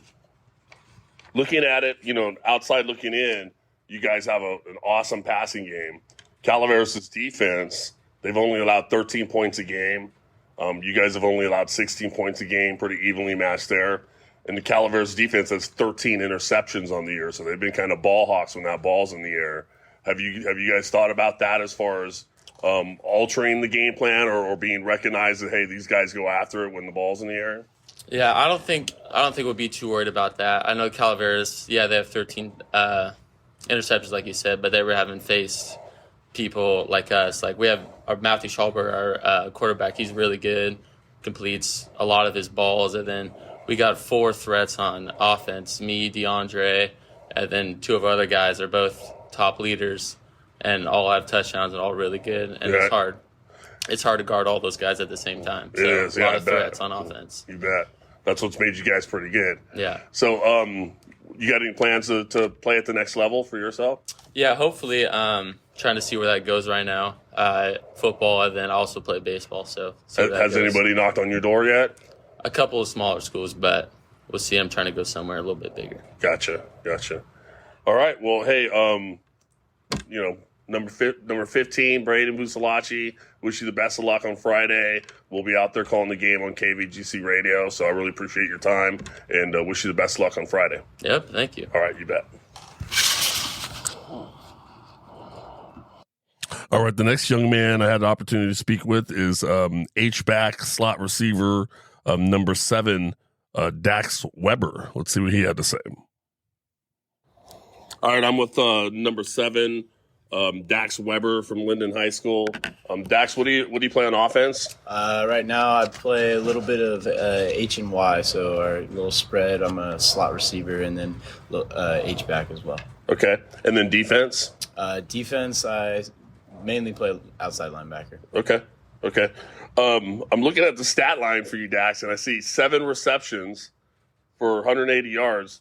looking at it, outside looking in, you guys have an awesome passing game. Calaveras' defense, they've only allowed 13 points a game. You guys have only allowed 16 points a game, pretty evenly matched there. And the Calaveras defense has 13 interceptions on the year, so they've been kind of ball hawks when that ball's in the air. Have you guys thought about that as far as altering the game plan or being recognized that, hey, these guys go after it when the ball's in the air? Yeah, I don't think we'll be too worried about that. I know Calaveras, yeah, they have 13 interceptions, like you said, but they were having faced people like us. Like we have our Matthew Schauber, our quarterback. He's really good, completes a lot of his balls, and then we got 4 threats on offense. Me, DeAndre, and then 2 of our other guys are both top leaders, and all have touchdowns and all really good. And Yeah. it's hard. It's hard to guard all those guys at the same time. So It is, a lot I of bet. threats on offense. You bet. That's what's made you guys pretty good. Yeah. So, you got any plans to play at the next level for yourself? Yeah, hopefully. Trying to see where that goes right now. Football, and then I also play baseball. So see where that Has goes. anybody knocked on your door yet? A couple of smaller schools, but we'll see. I'm trying to go somewhere a little bit bigger. Gotcha. All right. Well, hey, number 15, Braden Busalachi, wish you the best of luck on Friday. We'll be out there calling the game on KVGC Radio, so I really appreciate your time and wish you the best of luck on Friday. Yep, thank you. All right, you bet. All right, the next young man I had the opportunity to speak with is H-back slot receiver, number 7, Dax Weber. Let's see what he had to say. All right, I'm with number 7, Dax Weber from Linden High School. Dax, what do you play on offense? Right now, I play a little bit of H and Y, so our little spread. I'm a slot receiver, and then H back as well. Okay, and then defense. Defense, I mainly play outside linebacker. Okay. I'm looking at the stat line for you, Dax, and I see 7 receptions for 180 yards,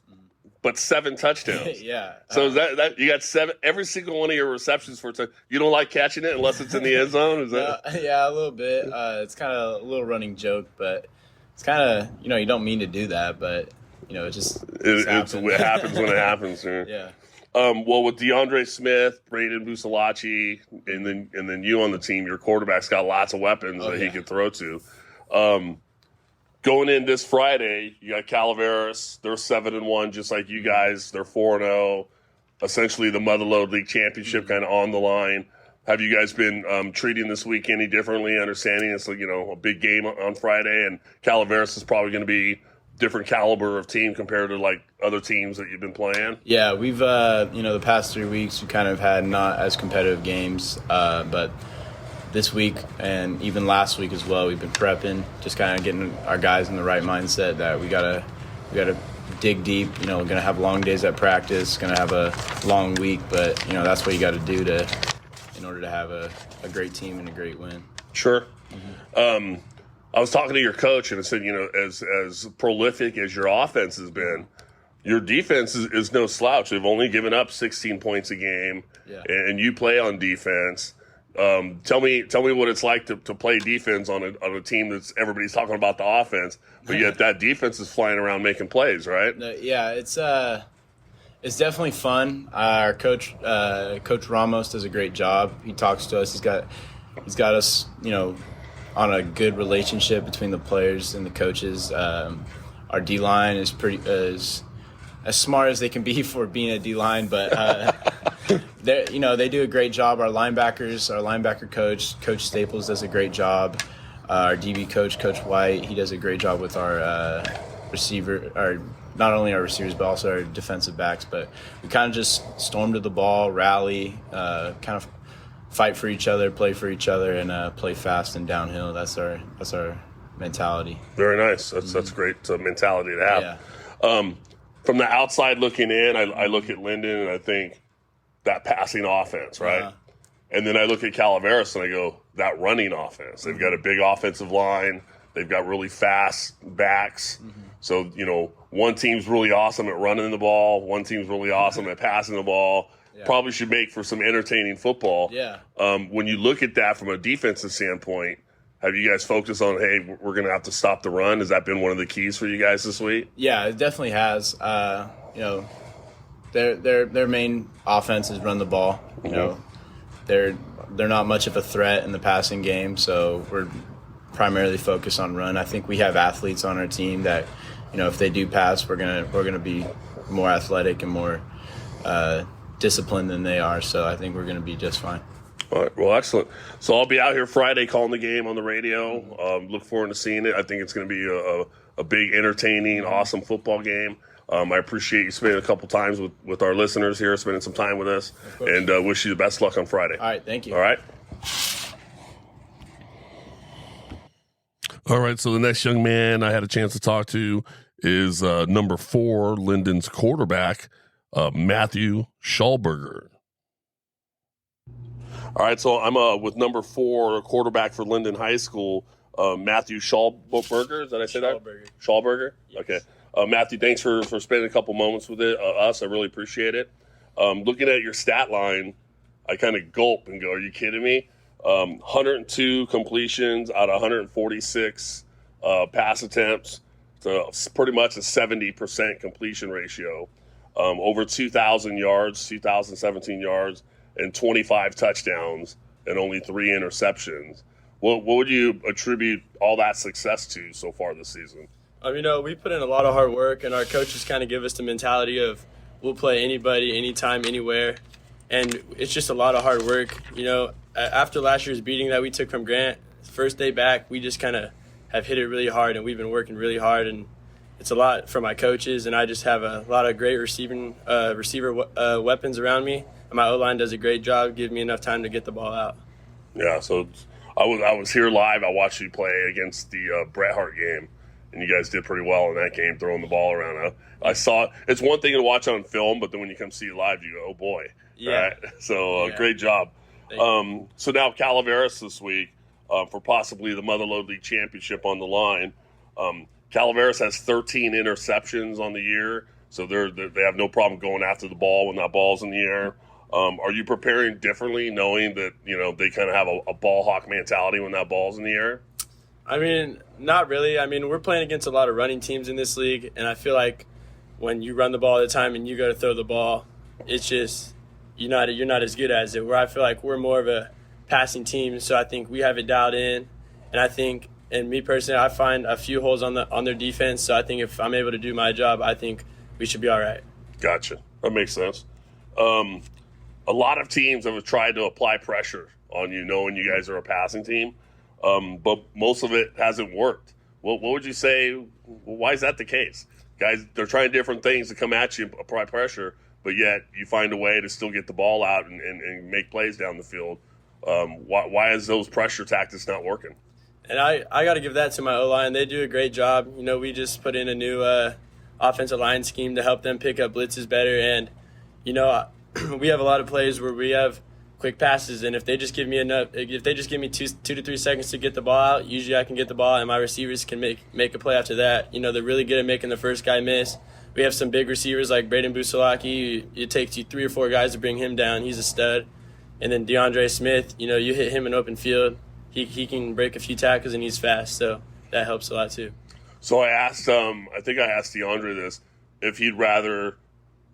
but 7 touchdowns. Yeah. So is that you got 7 every single one of your receptions for you don't like catching it unless it's in the end zone? Is that? Yeah, a little bit. It's kind of a little running joke, but it's kind of you don't mean to do that, but it just it happens when it happens. Yeah. Well, with DeAndre Smith, Braden Busalachi, and then you on the team, your quarterback's got lots of weapons that he can throw to. Going in this Friday, you got Calaveras. They're 7-1, just like you guys. They're 4-0. Essentially, the Motherlode League Championship kind of on the line. Have you guys been treating this week any differently? Understanding it's a big game on Friday, and Calaveras is probably going to be different caliber of team compared to like other teams that you've been playing? Yeah, we've the past 3 weeks we kind of had not as competitive games, but this week and even last week as well, we've been prepping, just kind of getting our guys in the right mindset that we gotta dig deep. We're gonna have long days at practice, gonna have a long week, but that's what you got to do in order to have a great team and a great win. Sure. Mm-hmm. I was talking to your coach, and I said, as prolific as your offense has been, your defense is no slouch. They've only given up 16 points a game, and you play on defense. Tell me what it's like to play defense on a team that's everybody's talking about the offense, but yet that defense is flying around making plays, right? Yeah, it's definitely fun. Our coach, Coach Ramos, does a great job. He talks to us. He's got us, on a good relationship between the players and the coaches. Our D-line is as smart as they can be for being a D-line, but they do a great job. Our linebacker coach, Coach Staples, does a great job. Our DB coach, Coach White, he does a great job with our not only our receivers but also our defensive backs. But we kind of just storm to the ball, rally, kind of fight for each other, play for each other, and play fast and downhill. That's our mentality. Very nice. That's a great mentality to have. Yeah. From the outside looking in, I look at Linden and I think that passing offense, right? And then I look at Calaveras and I go, that running offense. They've got a big offensive line. They've got really fast backs. Mm-hmm. So, one team's really awesome at running the ball. One team's really awesome at passing the ball. Yeah. Probably should make for some entertaining football. Yeah. When you look at that from a defensive standpoint, have you guys focused on, hey, we're going to have to stop the run? Has that been one of the keys for you guys this week? Yeah, it definitely has. Their main offense is run the ball. They're not much of a threat in the passing game, so we're primarily focused on run. I think we have athletes on our team that, if they do pass, we're gonna be more athletic and more disciplined than they are. So I think we're gonna be just fine. All right, well, excellent. So I'll be out here Friday calling the game on the radio. Look forward to seeing it. I think it's going to be a big, entertaining, awesome football game. I appreciate you spending a couple times with our listeners here, spending some time with us, and wish you the best luck on Friday. All right, thank you. All right. All right, so the next young man I had a chance to talk to is number 4, Linden's quarterback, Matthew Schallberger. All right, so I'm with number 4, quarterback for Linden High School, Matthew Schallberger. Did I say that? Schallberger? Yes. Okay. Matthew, thanks for spending a couple moments with us. I really appreciate it. Looking at your stat line, I kind of gulp and go, are you kidding me? 102 completions out of 146 pass attempts. So it's pretty much a 70% completion ratio. Over 2,000 yards, 2,017 yards, and 25 touchdowns and only 3 interceptions. What would you attribute all that success to so far this season? We put in a lot of hard work, and our coaches kind of give us the mentality of we'll play anybody, anytime, anywhere. And it's just a lot of hard work. After last year's beating that we took from Grant, first day back, we just kind of have hit it really hard, and we've been working really hard. And it's a lot for my coaches, and I just have a lot of great receiver weapons around me my O-line does a great job, giving me enough time to get the ball out. Yeah, so I was here live. I watched you play against the Bret Hart game, and you guys did pretty well in that game, throwing the ball around. I saw it's one thing to watch on film, but then when you come see it live, you go, oh boy. Yeah. Right? So great job. So now Calaveras this week for possibly the Motherlode League Championship on the line. Calaveras has 13 interceptions on the year, so they have no problem going after the ball when that ball's in the air. Are you preparing differently, knowing that they kind of have a ball hawk mentality when that ball's in the air? I mean, not really. I mean, we're playing against a lot of running teams in this league, and I feel like when you run the ball all the time and you go to throw the ball, it's just you're not as good as it. Where I feel like we're more of a passing team, so I think we have it dialed in, and I think, and me personally, I find a few holes on their defense. So I think if I'm able to do my job, I think we should be all right. Gotcha. That makes sense. A lot of teams have tried to apply pressure on you, knowing you guys are a passing team, but most of it hasn't worked. What would you say? Why is that the case? Guys, they're trying different things to come at you, apply pressure, but yet you find a way to still get the ball out and make plays down the field. Why is those pressure tactics not working? And I got to give that to my O-line. They do a great job. We just put in a new offensive line scheme to help them pick up blitzes better. And, we have a lot of plays where we have quick passes, and if they just give me 2 to 3 seconds to get the ball out, usually I can get the ball, and my receivers can make a play after that. They're really good at making the first guy miss. We have some big receivers like Braden Busalaki. It takes you 3 or 4 guys to bring him down. He's a stud. And then DeAndre Smith, you hit him in open field. He can break a few tackles, and he's fast, so that helps a lot too. So I asked I think I asked DeAndre this, if he'd rather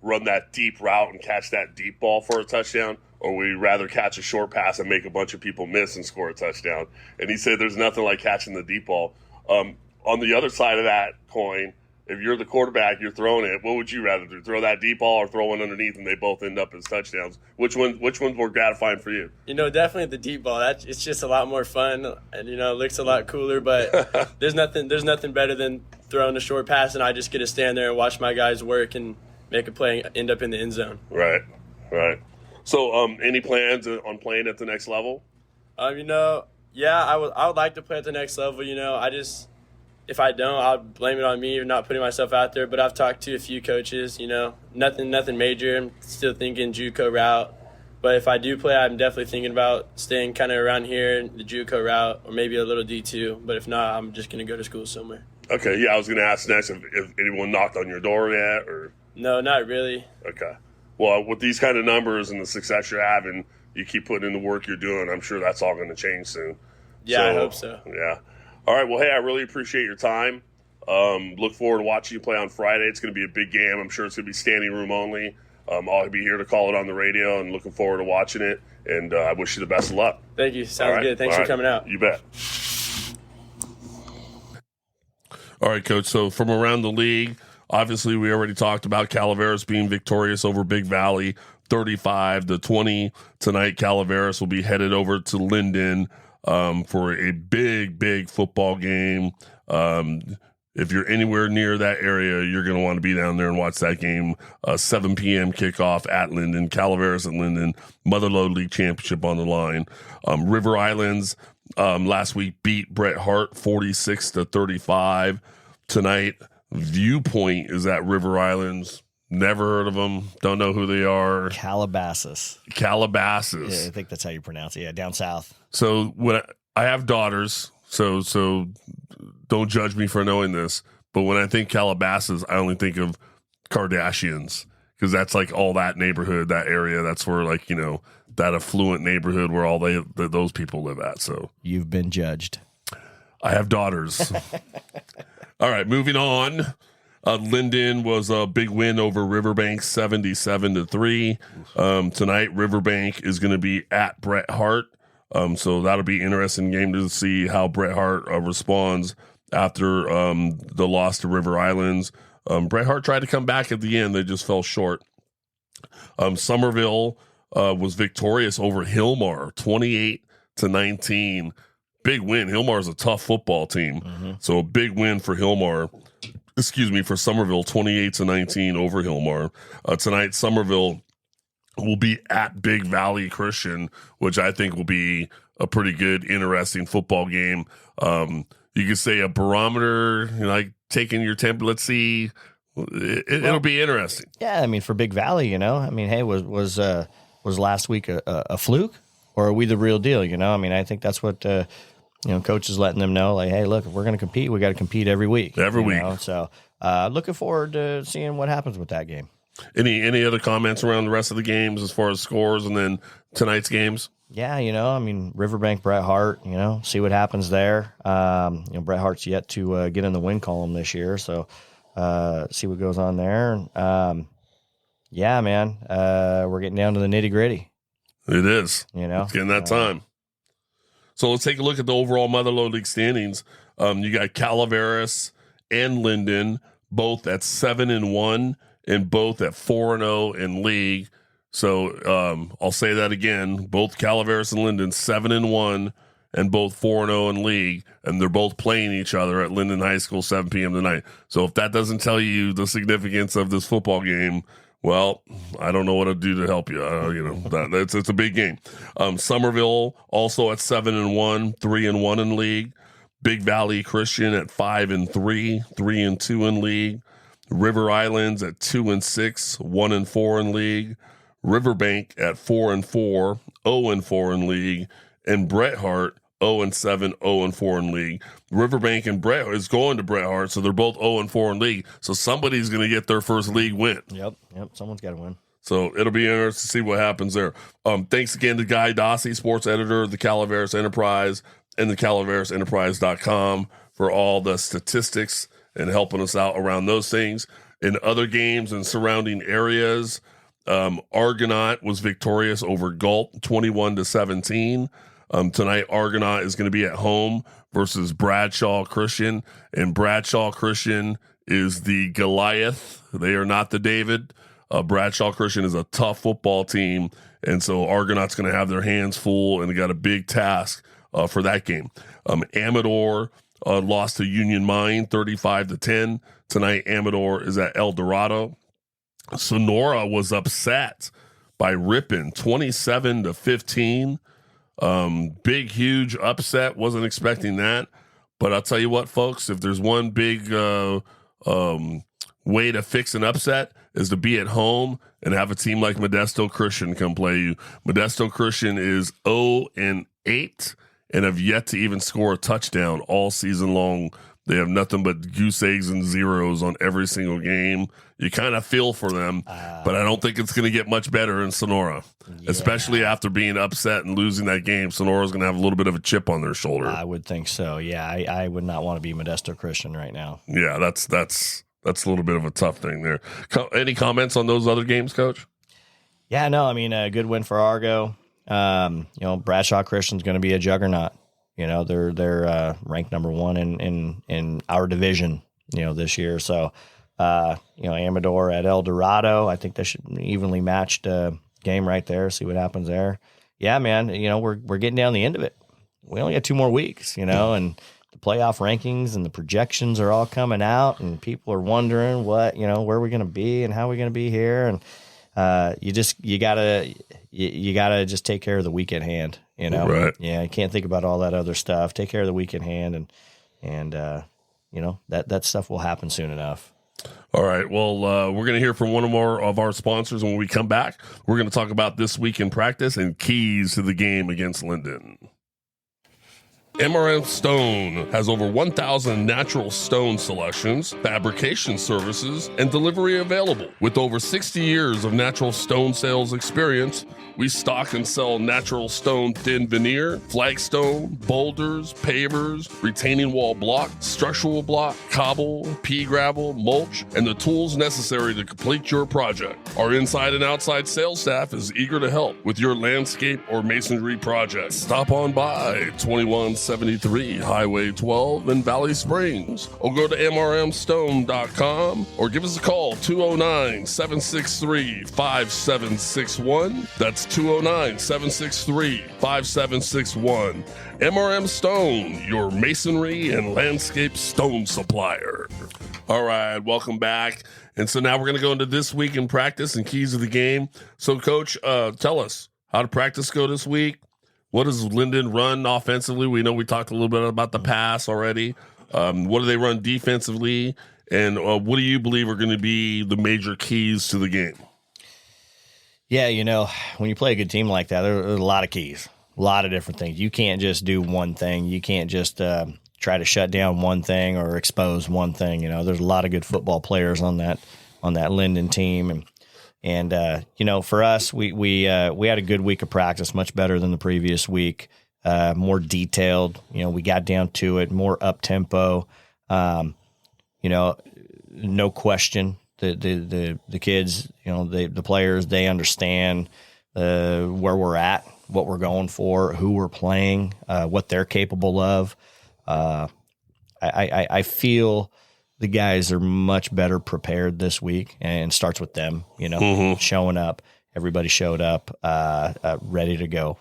run that deep route and catch that deep ball for a touchdown, or would he rather catch a short pass and make a bunch of people miss and score a touchdown? And he said there's nothing like catching the deep ball. On the other side of that coin, if you're the quarterback, you're throwing it, what would you rather do? Throw that deep ball or throw one underneath and they both end up as touchdowns? Which one's more gratifying for you? Definitely the deep ball. It's just a lot more fun, and it looks a lot cooler. But there's nothing better than throwing a short pass, and I just get to stand there and watch my guys work and make a play, and end up in the end zone. Right. So, any plans on playing at the next level? Yeah, I would like to play at the next level. If I don't, I'll blame it on me for not putting myself out there. But I've talked to a few coaches. Nothing major. I'm still thinking JUCO route. But if I do play, I'm definitely thinking about staying kind of around here, the JUCO route, or maybe a little D2. But if not, I'm just going to go to school somewhere. Okay, yeah, I was going to ask next if anyone knocked on your door yet, or... No, not really. Okay. Well, with these kind of numbers and the success you're having, you keep putting in the work you're doing, I'm sure that's all going to change soon. Yeah, I hope so. Yeah. All right, well, hey, I really appreciate your time. Look forward to watching you play on Friday. It's going to be a big game. I'm sure it's going to be standing room only. I'll be here to call it on the radio, and looking forward to watching it, and I wish you the best of luck. Thank you. Sounds good. Thanks for coming out. You bet. All right, Coach, so from around the league, obviously we already talked about Calaveras being victorious over Big Valley, 35-20. Tonight, Calaveras will be headed over to Linden for a big football game. If you're anywhere near that area, you're going to want to be down there and watch that game. 7 p.m. kickoff at Linden, Calaveras at Linden, Motherlode League Championship on the line. River Islands last week beat Bret Hart 46-35. Tonight, Viewpoint is at River Islands. Never heard of them. Don't know who they are. Calabasas. Yeah, I think that's how you pronounce it. Yeah, down south. So when I have daughters, so don't judge me for knowing this, but when I think Calabasas, I only think of Kardashians, because that's like all that neighborhood, that area. That's where, like, that affluent neighborhood where all those people live at. So you've been judged. I have daughters. All right, moving on. Linden was a big win over Riverbank, 77-3. Tonight, Riverbank is going to be at Bret Hart. So that'll be an interesting game to see how Bret Hart responds after the loss to River Islands. Bret Hart tried to come back at the end. They just fell short. Somerville was victorious over Hillmar, 28-19. Big win. Hillmar's a tough football team. Mm-hmm. So a big win for Hillmar. For Somerville, 28-19 over Hillmar. Tonight, Somerville will be at Big Valley Christian, which I think will be a pretty good, interesting football game. You could say a barometer, like taking your temp. Let's see. It'll be interesting. Yeah, I mean, for Big Valley, hey, was last week a fluke, or are we the real deal? I mean, I think that's what coach is letting them know. Like, hey, look, if we're going to compete, we got to compete every week. Every week. So, looking forward to seeing what happens with that game. Any other comments around the rest of the games as far as scores and then tonight's games? Yeah, I mean, Riverbank, Bret Hart, see what happens there. Bret Hart's yet to get in the win column this year, so see what goes on there. Yeah, man, we're getting down to the nitty-gritty. It is. It's getting that time. So let's take a look at the overall Motherlode League standings. You got Calaveras and Linden, both at 7-1 and both at 4-0 in league. So I'll say that again. Both Calaveras and Linden 7-1 and both 4-0 in league, and they're both playing each other at Linden High School 7 p.m. tonight. So if that doesn't tell you the significance of this football game, well, I don't know what to do to help you. It's a big game. Somerville also at 7-1, 3-1 in league. Big Valley Christian at 5-3, 3-2 in league. River Islands at 2-6, 1-4 in league. Riverbank at 4-4, 0-4 in league, and Bret Hart 0-7, 0-4 in league. Riverbank and Bret is going to Bret Hart, so they're both 0-4 in league. So somebody's going to get their first league win. Yep, someone's got to win. So it'll be interesting to see what happens there. Thanks again to Guy Dossie, sports editor of the Calaveras Enterprise and the CalaverasEnterprise.com for all the statistics and helping us out around those things. In other games and surrounding areas, Argonaut was victorious over Galt 21-17. Tonight, Argonaut is going to be at home versus Bradshaw Christian, and Bradshaw Christian is the Goliath. They are not the David. Bradshaw Christian is a tough football team, and so Argonaut's going to have their hands full, and they got a big task for that game. Amador lost to Union Mine 35-10. Tonight, Amador is at El Dorado. Sonora was upset by Ripon 27-15. Big, huge upset. Wasn't expecting that. But I'll tell you what, folks, if there's one big way to fix an upset is to be at home and have a team like Modesto Christian come play you. Modesto Christian is 0-8 and have yet to even score a touchdown all season long. They have nothing but goose eggs and zeros on every single game. You kind of feel for them, but I don't think it's going to get much better in Sonora, especially after being upset and losing that game. Sonora's going to have a little bit of a chip on their shoulder. I would think so. Yeah, I would not want to be Modesto Christian right now. Yeah, that's a little bit of a tough thing there. Any comments on those other games, Coach? Yeah, no, I mean, a good win for Argo. Bradshaw Christian's going to be a juggernaut. They're ranked number 1 in our division, this year. So, Amador at El Dorado, I think they should evenly matched game right there. See what happens there. Yeah, man, we're getting down the end of it. We only got 2 more weeks, and the playoff rankings and the projections are all coming out, and people are wondering where we're going to be and how we're going to be here. And you gotta just take care of the week at hand. Right. Yeah, you can't think about all that other stuff. Take care of the week at hand, and that stuff will happen soon enough. All right. Well, we're going to hear from one or more of our sponsors. When we come back, we're going to talk about this week in practice and keys to the game against Linden. MRM Stone has over 1,000 natural stone selections, fabrication services, and delivery available. With over 60 years of natural stone sales experience, we stock and sell natural stone thin veneer, flagstone, boulders, pavers, retaining wall block, structural block, cobble, pea gravel, mulch, and the tools necessary to complete your project. Our inside and outside sales staff is eager to help with your landscape or masonry project. Stop on by 21 173 Highway 12 in Valley Springs. Or go to mrmstone.com or give us a call, 209-763-5761. That's 209-763-5761. MRM Stone, your masonry and landscape stone supplier. All right, welcome back. And so now we're going to go into this week in practice and keys of the game. So, Coach, tell us, how did practice go this week? What does Linden run offensively? We know we talked a little bit about the pass already. What do they run defensively? And what do you believe are going to be the major keys to the game? Yeah, when you play a good team like that, there's a lot of keys, a lot of different things. You can't just do one thing. You can't just try to shut down one thing or expose one thing. There's a lot of good football players on that Linden team. And for us, we had a good week of practice, much better than the previous week, more detailed. We got down to it, more up-tempo. No question. The kids, the players, they understand where we're at, what we're going for, who we're playing, what they're capable of. I feel the guys are much better prepared this week, and it starts with them, showing up. Everybody showed up, ready to go,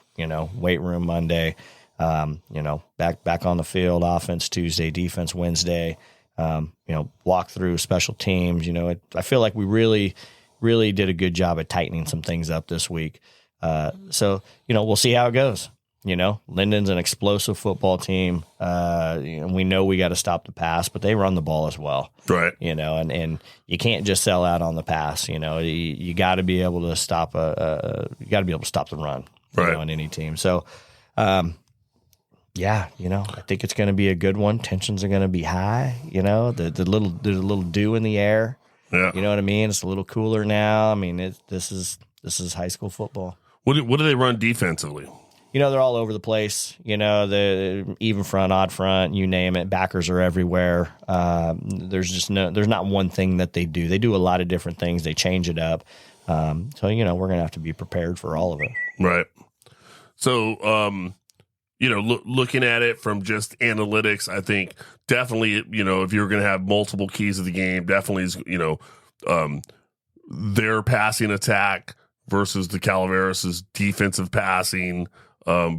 weight room Monday, back on the field, offense Tuesday, defense Wednesday, walk through special teams. I feel like we really, really did a good job at tightening some things up this week. So we'll see how it goes. Linden's an explosive football team. We know we got to stop the pass, but they run the ball as well. Right. And you can't just sell out on the pass. You got to be able to stop the run. Right. On any team. So, I think it's going to be a good one. Tensions are going to be high. There's a little dew in the air. Yeah. You know what I mean? It's a little cooler now. I mean, this is high school football. What do they run defensively? They're all over the place. The even front, odd front, you name it. Backers are everywhere. There's not one thing that they do. They do a lot of different things. They change it up. So we're going to have to be prepared for all of it. Right. So, looking at it from just analytics, I think definitely, if you're going to have multiple keys of the game, definitely is, their passing attack versus the Calaveras' defensive passing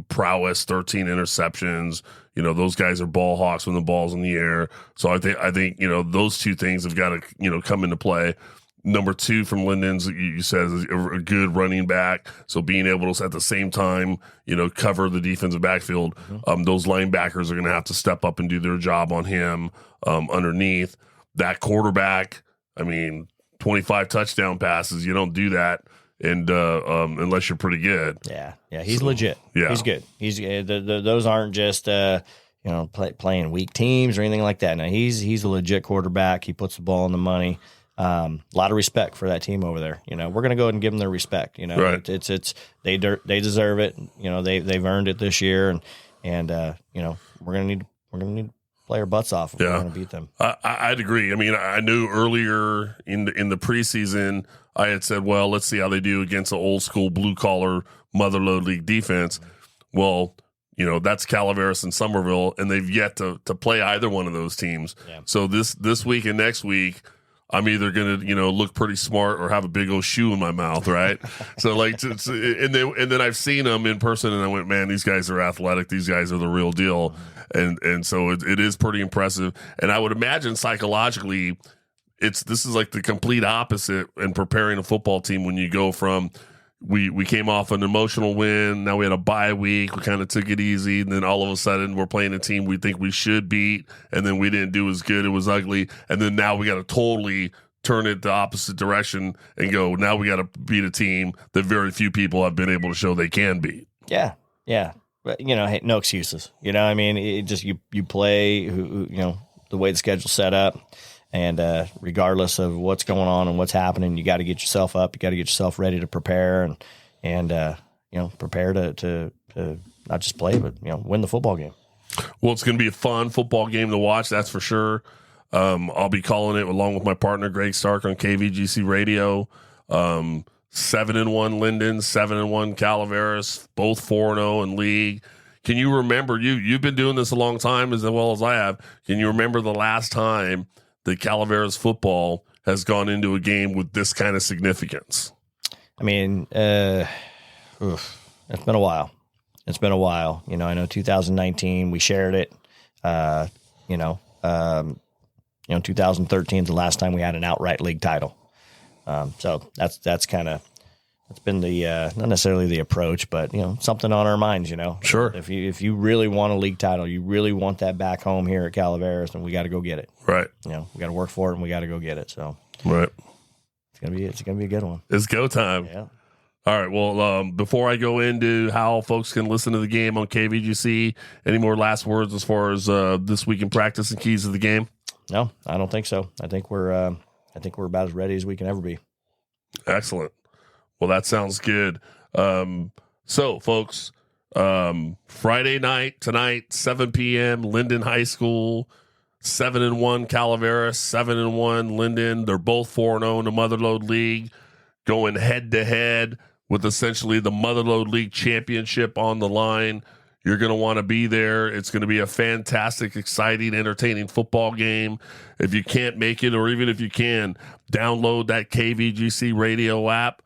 prowess, 13 interceptions. Those guys are ball hawks when the ball's in the air. So I think those two things have got to come into play. Number two from Linden's, you said, is a good running back. So being able to at the same time, cover the defensive backfield. Those linebackers are going to have to step up and do their job on him underneath. That quarterback, 25 touchdown passes. You don't do that. And unless you're pretty good, he's legit. Yeah, he's good. He's those aren't just playing weak teams or anything like that. No, he's a legit quarterback. He puts the ball in the money. A lot of respect for that team over there. We're gonna go ahead and give them their respect. Right. It's they deserve it. They've earned it this year, and we're gonna need to play our butts off if we're gonna beat them. I'd agree. I knew earlier in the preseason, I had said, well, let's see how they do against the old school blue collar Motherlode League defense. Well, that's Calaveras and Somerville, and they've yet to play either one of those teams. Yeah. So this week and next week, I'm either going to, look pretty smart or have a big old shoe in my mouth, right? So and then I've seen them in person, and I went, man, these guys are athletic. These guys are the real deal, and so it is pretty impressive. And I would imagine psychologically, this is like the complete opposite in preparing a football team when you go from we came off an emotional win. Now we had a bye week. We kind of took it easy. And then all of a sudden we're playing a team we think we should beat. And then we didn't do as good. It was ugly. And then now we got to totally turn it the opposite direction and go, now we got to beat a team that very few people have been able to show they can beat. Yeah. Yeah. But, hey, no excuses. It just you play, the way the schedule's set up. And regardless of what's going on and what's happening, you got to get yourself up. You got to get yourself ready to prepare and prepare to not just play, but win the football game. Well, it's going to be a fun football game to watch. That's for sure. I'll be calling it along with my partner Greg Stark on KVGC Radio. 7-1 Linden, 7-1 Calaveras, both 4-0 in league. Can you remember, you've been doing this a long time as well as I have. Can you remember the last time that Calaveras football has gone into a game with this kind of significance? I mean, it's been a while. It's been a while. You know, I know 2019 we shared it. 2013 is the last time we had an outright league title. So that's kind of, it's been the not necessarily the approach, but something on our minds. Sure. If you really want a league title, you really want that back home here at Calaveras, then we got to go get it. Right. We got to work for it, and we got to go get it. So right. It's gonna be a good one. It's go time. Yeah. All right. Well, before I go into how folks can listen to the game on KVGC, any more last words as far as this week in practice and keys to the game? No, I don't think so. I think we're about as ready as we can ever be. Excellent. Well, that sounds good. So, folks, Friday night tonight, 7 p.m. Linden High School, 7-1 Calaveras, 7-1 Linden. They're both 4-0 in the Motherlode League, going head to head with essentially the Motherlode League Championship on the line. You're going to want to be there. It's going to be a fantastic, exciting, entertaining football game. If you can't make it, or even if you can, download that KVGC radio app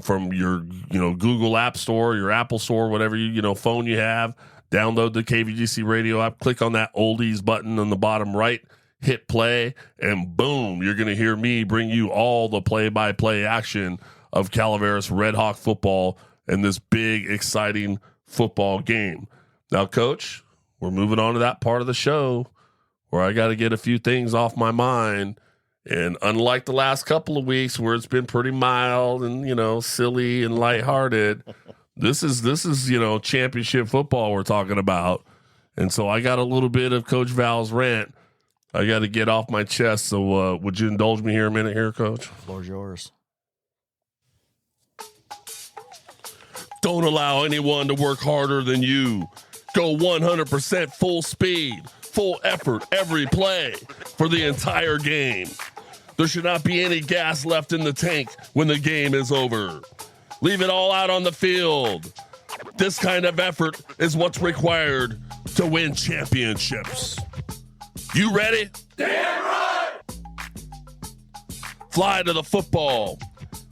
from your Google App Store, your Apple Store, whatever phone you have. Download the KVGC radio app. Click on that oldies button on the bottom right. Hit play, and boom, you're going to hear me bring you all the play-by-play action of Calaveras Red Hawk football and this big, exciting football game. Now, Coach, we're moving on to that part of the show where I got to get a few things off my mind. And unlike the last couple of weeks where it's been pretty mild and, silly and lighthearted, this is championship football we're talking about. And so I got a little bit of Coach Val's rant I got to get off my chest. So would you indulge me here a minute here, Coach? The floor's yours. Don't allow anyone to work harder than you. Go 100% full speed, full effort every play for the entire game. There should not be any gas left in the tank when the game is over. Leave it all out on the field. This kind of effort is what's required to win championships. You ready? Damn right! Fly to the football.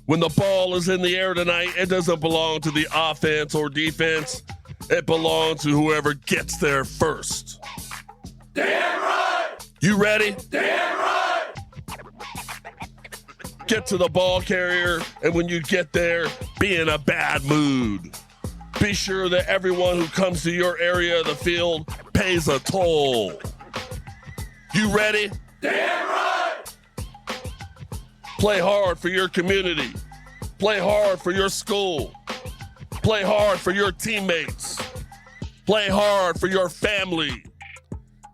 When the ball is in the air tonight, it doesn't belong to the offense or defense. It belongs to whoever gets there first. Damn right! You ready? Damn right! Get to the ball carrier, and when you get there, be in a bad mood. Be sure that everyone who comes to your area of the field pays a toll. You ready? Damn right! Play hard for your community. Play hard for your school. Play hard for your teammates. Play hard for your family.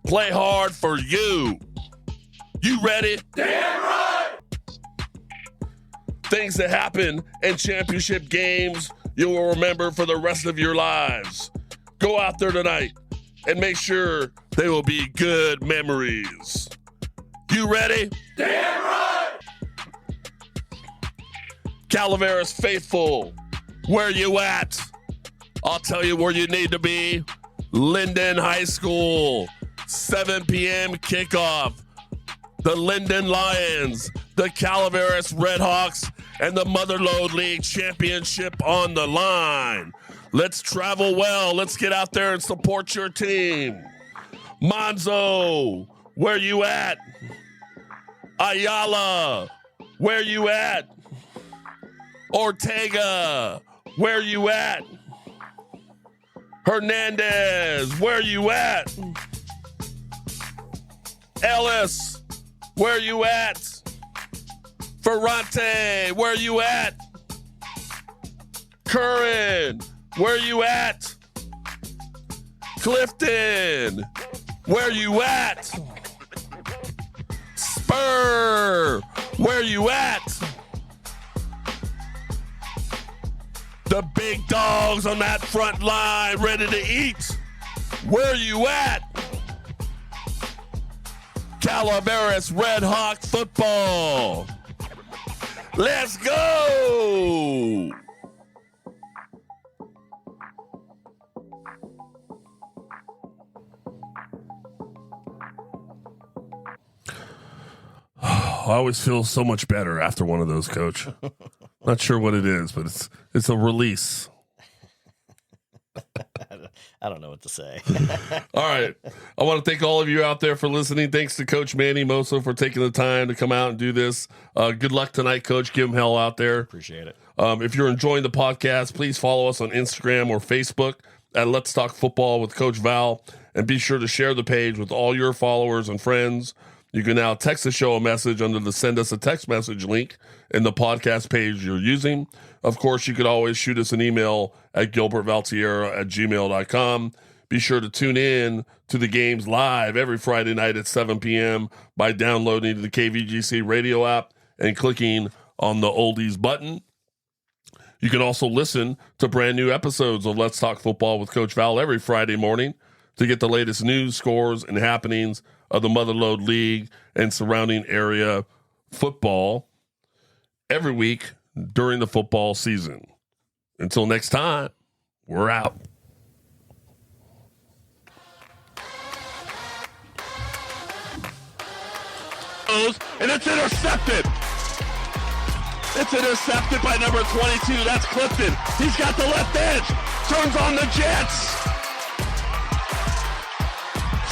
Play hard for you. You ready? Damn right! Things that happen in championship games you will remember for the rest of your lives. Go out there tonight and make sure they will be good memories. You ready? Damn right! Calaveras faithful, where you at? I'll tell you where you need to be. Linden High School, 7 p.m. kickoff. The Linden Lions, the Calaveras Redhawks, and the Motherlode League Championship on the line. Let's travel well. Let's get out there and support your team. Monzo, where you at? Ayala, where you at? Ortega, where you at? Hernandez, where you at? Ellis, where you at? Ferrante, where you at? Curran, where you at? Clifton, where you at? Spur, where you at? The big dogs on that front line ready to eat. Where you at? Calaveras Red Hawk football. Let's go! I always feel so much better after one of those, Coach. Not sure what it is, but it's a release. I don't know what to say. All right. I want to thank all of you out there for listening. Thanks to Coach Manny Mossa for taking the time to come out and do this. Good luck tonight, Coach. Give him hell out there. Appreciate it. If you're enjoying the podcast, please follow us on Instagram or Facebook at Let's Talk Football with Coach Val, and be sure to share the page with all your followers and friends. You can now text the show a message under the Send Us a Text Message link in the podcast page you're using. Of course, you could always shoot us an email at gilbertvaltierra@gmail.com. Be sure to tune in to the games live every Friday night at 7 p.m. by downloading the KVGC radio app and clicking on the oldies button. You can also listen to brand new episodes of Let's Talk Football with Coach Val every Friday morning to get the latest news, scores, and happenings of the Motherlode League and surrounding area football every week during the football season. Until next time, we're out. And it's intercepted. It's intercepted by number 22. That's Clifton. He's got the left edge. Turns on the Jets.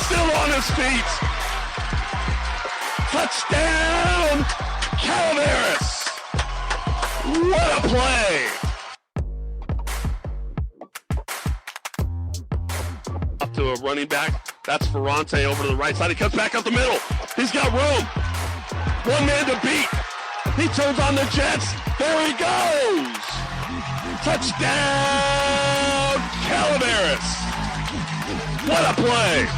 Still on his feet. Touchdown, Calaveras. What a play. Up to a running back. That's Ferrante over to the right side. He comes back up the middle. He's got room. One man to beat. He turns on the Jets. There he goes. Touchdown, Calaveras. What a play.